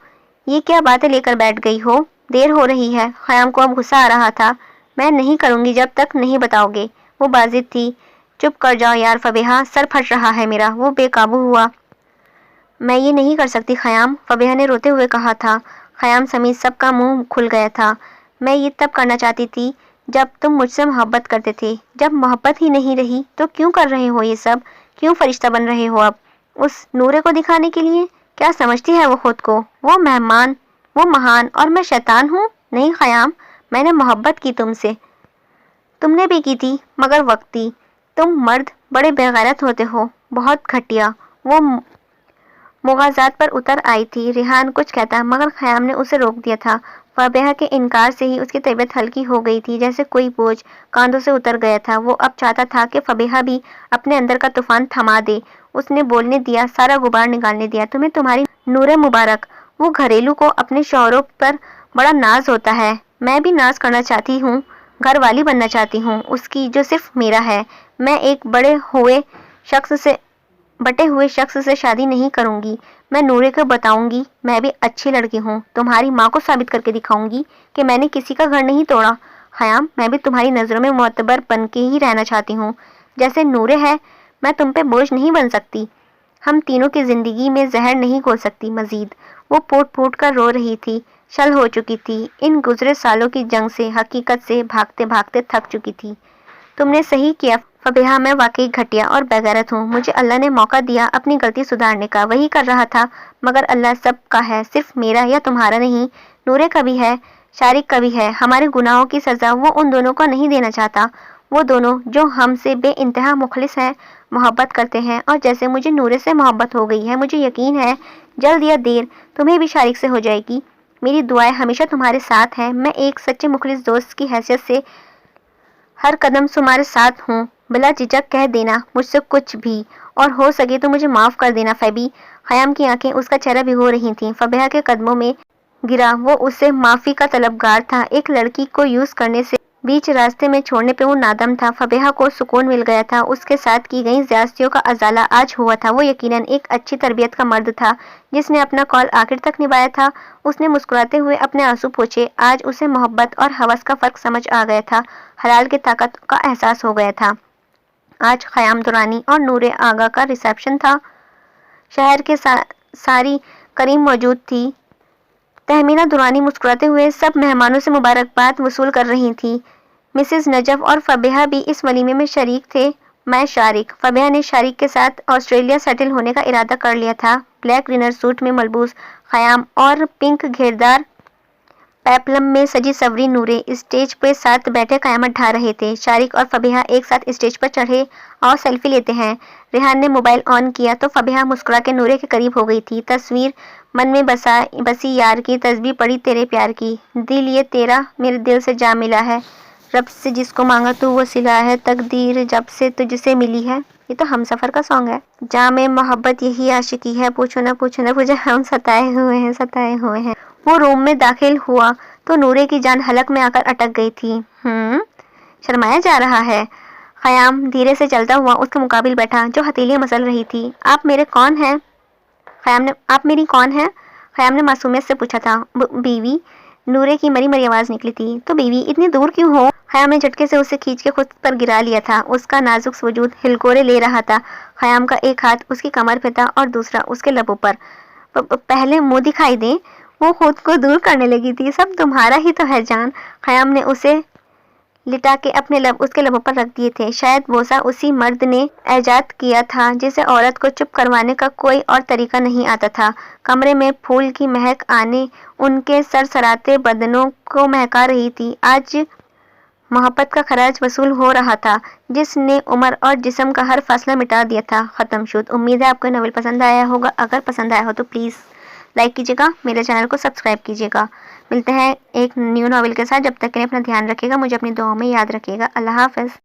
یہ کیا باتیں لے کر بیٹھ گئی ہو؟ دیر ہو رہی ہے۔ خیام کو اب غصہ آ رہا تھا۔ میں نہیں کروں گی جب تک نہیں بتاؤ گے۔ وہ بازد تھی۔ چپ کر جاؤ یار فبیہہ، سر پھٹ رہا ہے میرا۔ وہ بے قابو ہوا۔ میں یہ نہیں کر سکتی خیام، فبیہہ نے روتے ہوئے کہا تھا۔ خیام سمیت سب کا منہ کھل گیا تھا۔ میں یہ تب کرنا چاہتی تھی جب تم مجھ سے محبت کرتے تھے۔ جب محبت ہی نہیں رہی تو کیوں کر رہے ہو یہ سب؟ کیوں فرشتہ بن رہے ہو اب؟ اس نورے کو دکھانے کے لیے؟ کیا سمجھتی ہے وہ خود کو؟ وہ مہمان، وہ مہان اور میں شیطان ہوں؟ نہیں خیام، میں نے محبت کی تم سے۔ تم نے بھی کی تھی مگر وقتی۔ تم مرد بڑے بے غیرت ہوتے ہو، بہت گھٹیا۔ وہ مغازات پر اتر آئی تھی۔ ریحان کچھ کہتا مگر خیام نے اسے روک دیا تھا۔ فبیہہ کے انکار سے ہی اس کی طبیعت ہلکی ہو گئی تھی، جیسے کوئی بوجھ کاندھوں سے اتر گیا تھا۔ وہ اب چاہتا تھا کہ فبیہہ بھی اپنے اندر کا طوفان تھما دے۔ اس نے بولنے دیا، سارا غبار نکالنے دیا۔ تمہیں تمہاری نورے مبارک۔ وہ گھریلو کو اپنے شوہروں پر بڑا ناز ہوتا ہے۔ میں بھی ناز کرنا چاہتی ہوں، گھر والی بننا چاہتی ہوں اس کی، جو صرف میرا ہے۔ میں ایک بٹے ہوئے شخص سے شادی نہیں کروں گی۔ میں نورے کو بتاؤں گی میں بھی اچھی لڑکی ہوں، تمہاری ماں کو ثابت کر کے دکھاؤں گی کہ میں نے کسی کا گھر نہیں توڑا۔ خیام، میں بھی تمہاری نظروں میں معتبر بن کے ہی رہنا چاہتی ہوں جیسے نورے ہے۔ میں تم پہ بوجھ نہیں بن سکتی، ہم تینوں کی زندگی میں زہر نہیں گھول سکتی مزید۔ وہ پھوٹ پھوٹ کر رو رہی تھی، شل ہو چکی تھی، ان گزرے سالوں کی جنگ سے، حقیقت سے بھاگتے بھاگتے تھک چکی تھی۔ تم نے صحیح کیا فبیہہ، میں واقعی گھٹیا اور بے غیرت ہوں۔ مجھے اللہ نے موقع دیا اپنی غلطی سدھارنے کا، وہی کر رہا تھا مگر اللہ سب کا ہے، صرف میرا یا تمہارا نہیں۔ نورے کا بھی ہے، شارق کا بھی ہے۔ ہمارے گناہوں کی سزا وہ ان دونوں کو نہیں دینا چاہتا۔ وہ دونوں جو ہم سے بے انتہا مخلص ہیں، محبت کرتے ہیں، اور جیسے مجھے نورے سے محبت ہو گئی ہے، مجھے یقین ہے جلد یا دیر تمہیں بھی شارق سے ہو جائے گی۔ میری دعائیں ہمیشہ تمہارے ساتھ ہیں۔ میں ایک سچے مخلص دوست کی حیثیت سے ہر قدم تمہارے ساتھ ہوں۔ بلا جھجک کہہ دینا مجھ سے کچھ بھی، اور ہو سکے تو مجھے معاف کر دینا فیبی۔ خیام کی آنکھیں اس کا چہرہ بھگو رہی تھیں۔ فبیہہ کے قدموں میں گرا، وہ اس سے معافی کا طلبگار تھا۔ ایک لڑکی کو یوز کرنے سے بیچ راستے میں چھوڑنے پہ وہ نادم تھا۔ فبیہہ کو سکون مل گیا تھا، اس کے ساتھ کی گئی زیادتیوں کا ازالہ آج ہوا تھا۔ وہ یقیناً ایک اچھی تربیت کا مرد تھا جس نے اپنا قول آخر تک نبھایا تھا۔ اس نے مسکراتے ہوئے اپنے آنسو پوچھے۔ آج اسے محبت اور ہوس کا فرق سمجھ آ گیا تھا، حلال کی طاقت کا احساس ہو گیا تھا۔ آج خیام درانی اور نورے آغا کا ریسیپشن تھا۔ شہر کے ساری کریم موجود تھی۔ تہمینہ درانی مسکراتے ہوئے سب مہمانوں سے مبارکباد وصول کر رہی تھی۔ مسز نجف اور فبیہہ بھی اس ولیمے میں شریک تھے۔ میں شارق۔ فبیہہ نے شارق کے ساتھ آسٹریلیا سیٹل ہونے کا ارادہ کر لیا تھا۔ بلیک ڈنر سوٹ میں ملبوس خیام اور پنک گھیردار پیپلم میں سجی سوری نورے اسٹیج پہ ساتھ بیٹھے قیامت ڈھا رہے تھے۔ شارق اور فبیہہ ایک ساتھ اسٹیج پر چڑھے اور سیلفی لیتے ہیں۔ ریحان نے موبائل آن کیا تو فبیہہ مسکرا کے نورے کے قریب ہو گئی تھی۔ تصویر من میں بسی یار کی، تسبیح پڑھی تیرے پیار کی، دل یہ تیرا میرے دل سے جا ملا ہے، رب سے جس کو مانگا تو وہ سلا ہے، تقدیر جب سے تجھ سے ملی ہے۔ یہ تو ہم سفر کا سانگ ہے۔ جام محبت یہی عاشقی ہے، پوچھو نہ پوچھو ہم ستائے ہوئے ہیں۔ وہ روم میں داخل ہوا تو نورے کی جان حلق میں آ کر اٹک گئی تھی۔ شرمایا جا رہا ہے۔ خیام دھیرے سے چلتا ہوا اس کے مقابل بیٹھا جو ہتھیلیاں مسل رہی تھی۔ آپ میری کون ہیں؟ خیام نے معصومیت سے پوچھا تھا۔ بیوی، نورے کی مری مری آواز نکلی تھی۔ تو بیوی، اتنی دور کیوں ہو؟ خیام نے جھٹکے سے اسے کھینچ کے خود پر گرا لیا تھا۔ اس کا نازک وجود ہلکورے لے رہا تھا۔ خیام کا ایک ہاتھ اس کی کمر پہ تھا اور دوسرا اس کے لبوں پر۔ پہلے منہ دکھائی دیں۔ وہ خود کو دور کرنے لگی تھی۔ سب تمہارا ہی تو ہے جان۔ خیام نے اسے لٹا کے اپنے لب اس کے لبوں پر رکھ دیے تھے۔ شاید بوسہ اسی مرد نے ایجاد کیا تھا جسے عورت کو چپ کروانے کا کوئی اور طریقہ نہیں آتا تھا۔ کمرے میں پھول کی مہک آنے ان کے سرسراتے بدنوں کو مہکا رہی تھی۔ آج محبت کا خراج وصول ہو رہا تھا جس نے عمر اور جسم کا ہر فاصلہ مٹا دیا تھا، ختم شد۔ امید ہے آپ کو ناول پسند آیا ہوگا۔ اگر پسند آیا ہو تو پلیز لائک کیجیے گا، میرے چینل کو سبسکرائب کیجیے گا۔ ملتے ہیں ایک نیو ناول کے ساتھ، جب تک کے لیے اپنا دھیان رکھیے گا، مجھے اپنی دعاؤں میں یاد رکھیے گا۔ اللہ حافظ۔